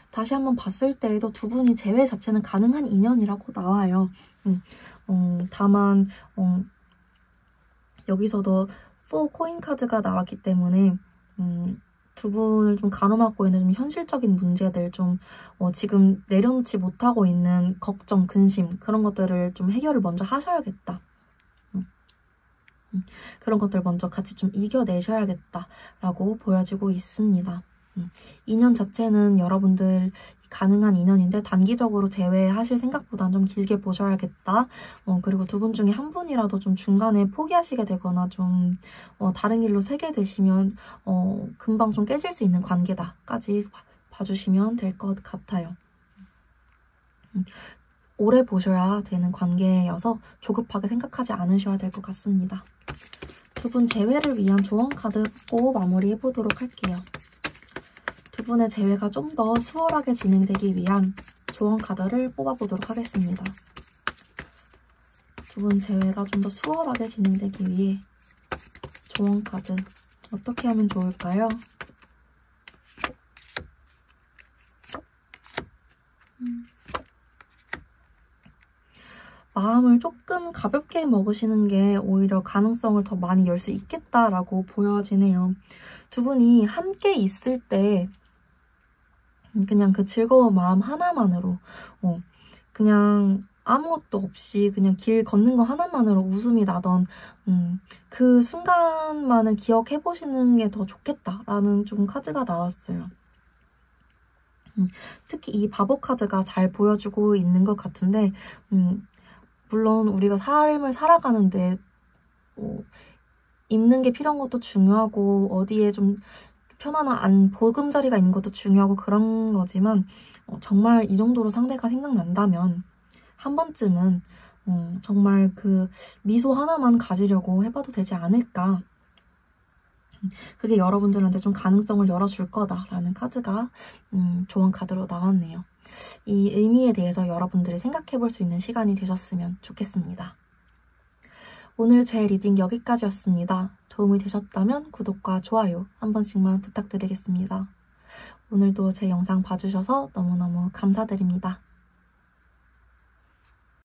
다시 한번 봤을 때에도 두 분이 재회 자체는 가능한 인연이라고 나와요. 다만 여기서도 4 코인 카드가 나왔기 때문에 두 분을 좀 가로막고 있는 좀 현실적인 문제들, 좀 지금 내려놓지 못하고 있는 걱정, 근심, 그런 것들을 좀 해결을 먼저 하셔야겠다. 그런 것들 먼저 같이 좀 이겨내셔야겠다라고 보여지고 있습니다. 인연 자체는 여러분들 가능한 인연인데 단기적으로 재회하실 생각보다는 좀 길게 보셔야겠다. 그리고 두 분 중에 한 분이라도 좀 중간에 포기하시게 되거나 좀 다른 길로 새게 되시면 금방 좀 깨질 수 있는 관계다까지 봐주시면 될 것 같아요. 오래 보셔야 되는 관계여서 조급하게 생각하지 않으셔야 될 것 같습니다. 두 분 재회를 위한 조언 카드 뽑고 마무리해보도록 할게요. 두 분의 재회가 좀 더 수월하게 진행되기 위한 조언 카드를 뽑아보도록 하겠습니다. 두 분 재회가 좀 더 수월하게 진행되기 위해 조언 카드 어떻게 하면 좋을까요? 마음을 조금 가볍게 먹으시는 게 오히려 가능성을 더 많이 열 수 있겠다라고 보여지네요. 두 분이 함께 있을 때 그냥 그 즐거운 마음 하나만으로 그냥 아무것도 없이 그냥 길 걷는 거 하나만으로 웃음이 나던 그 순간만을 기억해보시는 게 더 좋겠다라는 좀 카드가 나왔어요. 특히 이 바보 카드가 잘 보여주고 있는 것 같은데 물론 우리가 삶을 살아가는데 입는 게 필요한 것도 중요하고 어디에 좀 편안한 보금자리가 있는 것도 중요하고 그런 거지만 정말 이 정도로 상대가 생각난다면 한 번쯤은 정말 그 미소 하나만 가지려고 해봐도 되지 않을까. 그게 여러분들한테 좀 가능성을 열어줄 거다라는 카드가 조언 카드로 나왔네요. 이 의미에 대해서 여러분들이 생각해볼 수 있는 시간이 되셨으면 좋겠습니다. 오늘 제 리딩 여기까지였습니다. 도움이 되셨다면 구독과 좋아요 한 번씩만 부탁드리겠습니다. 오늘도 제 영상 봐주셔서 너무너무 감사드립니다.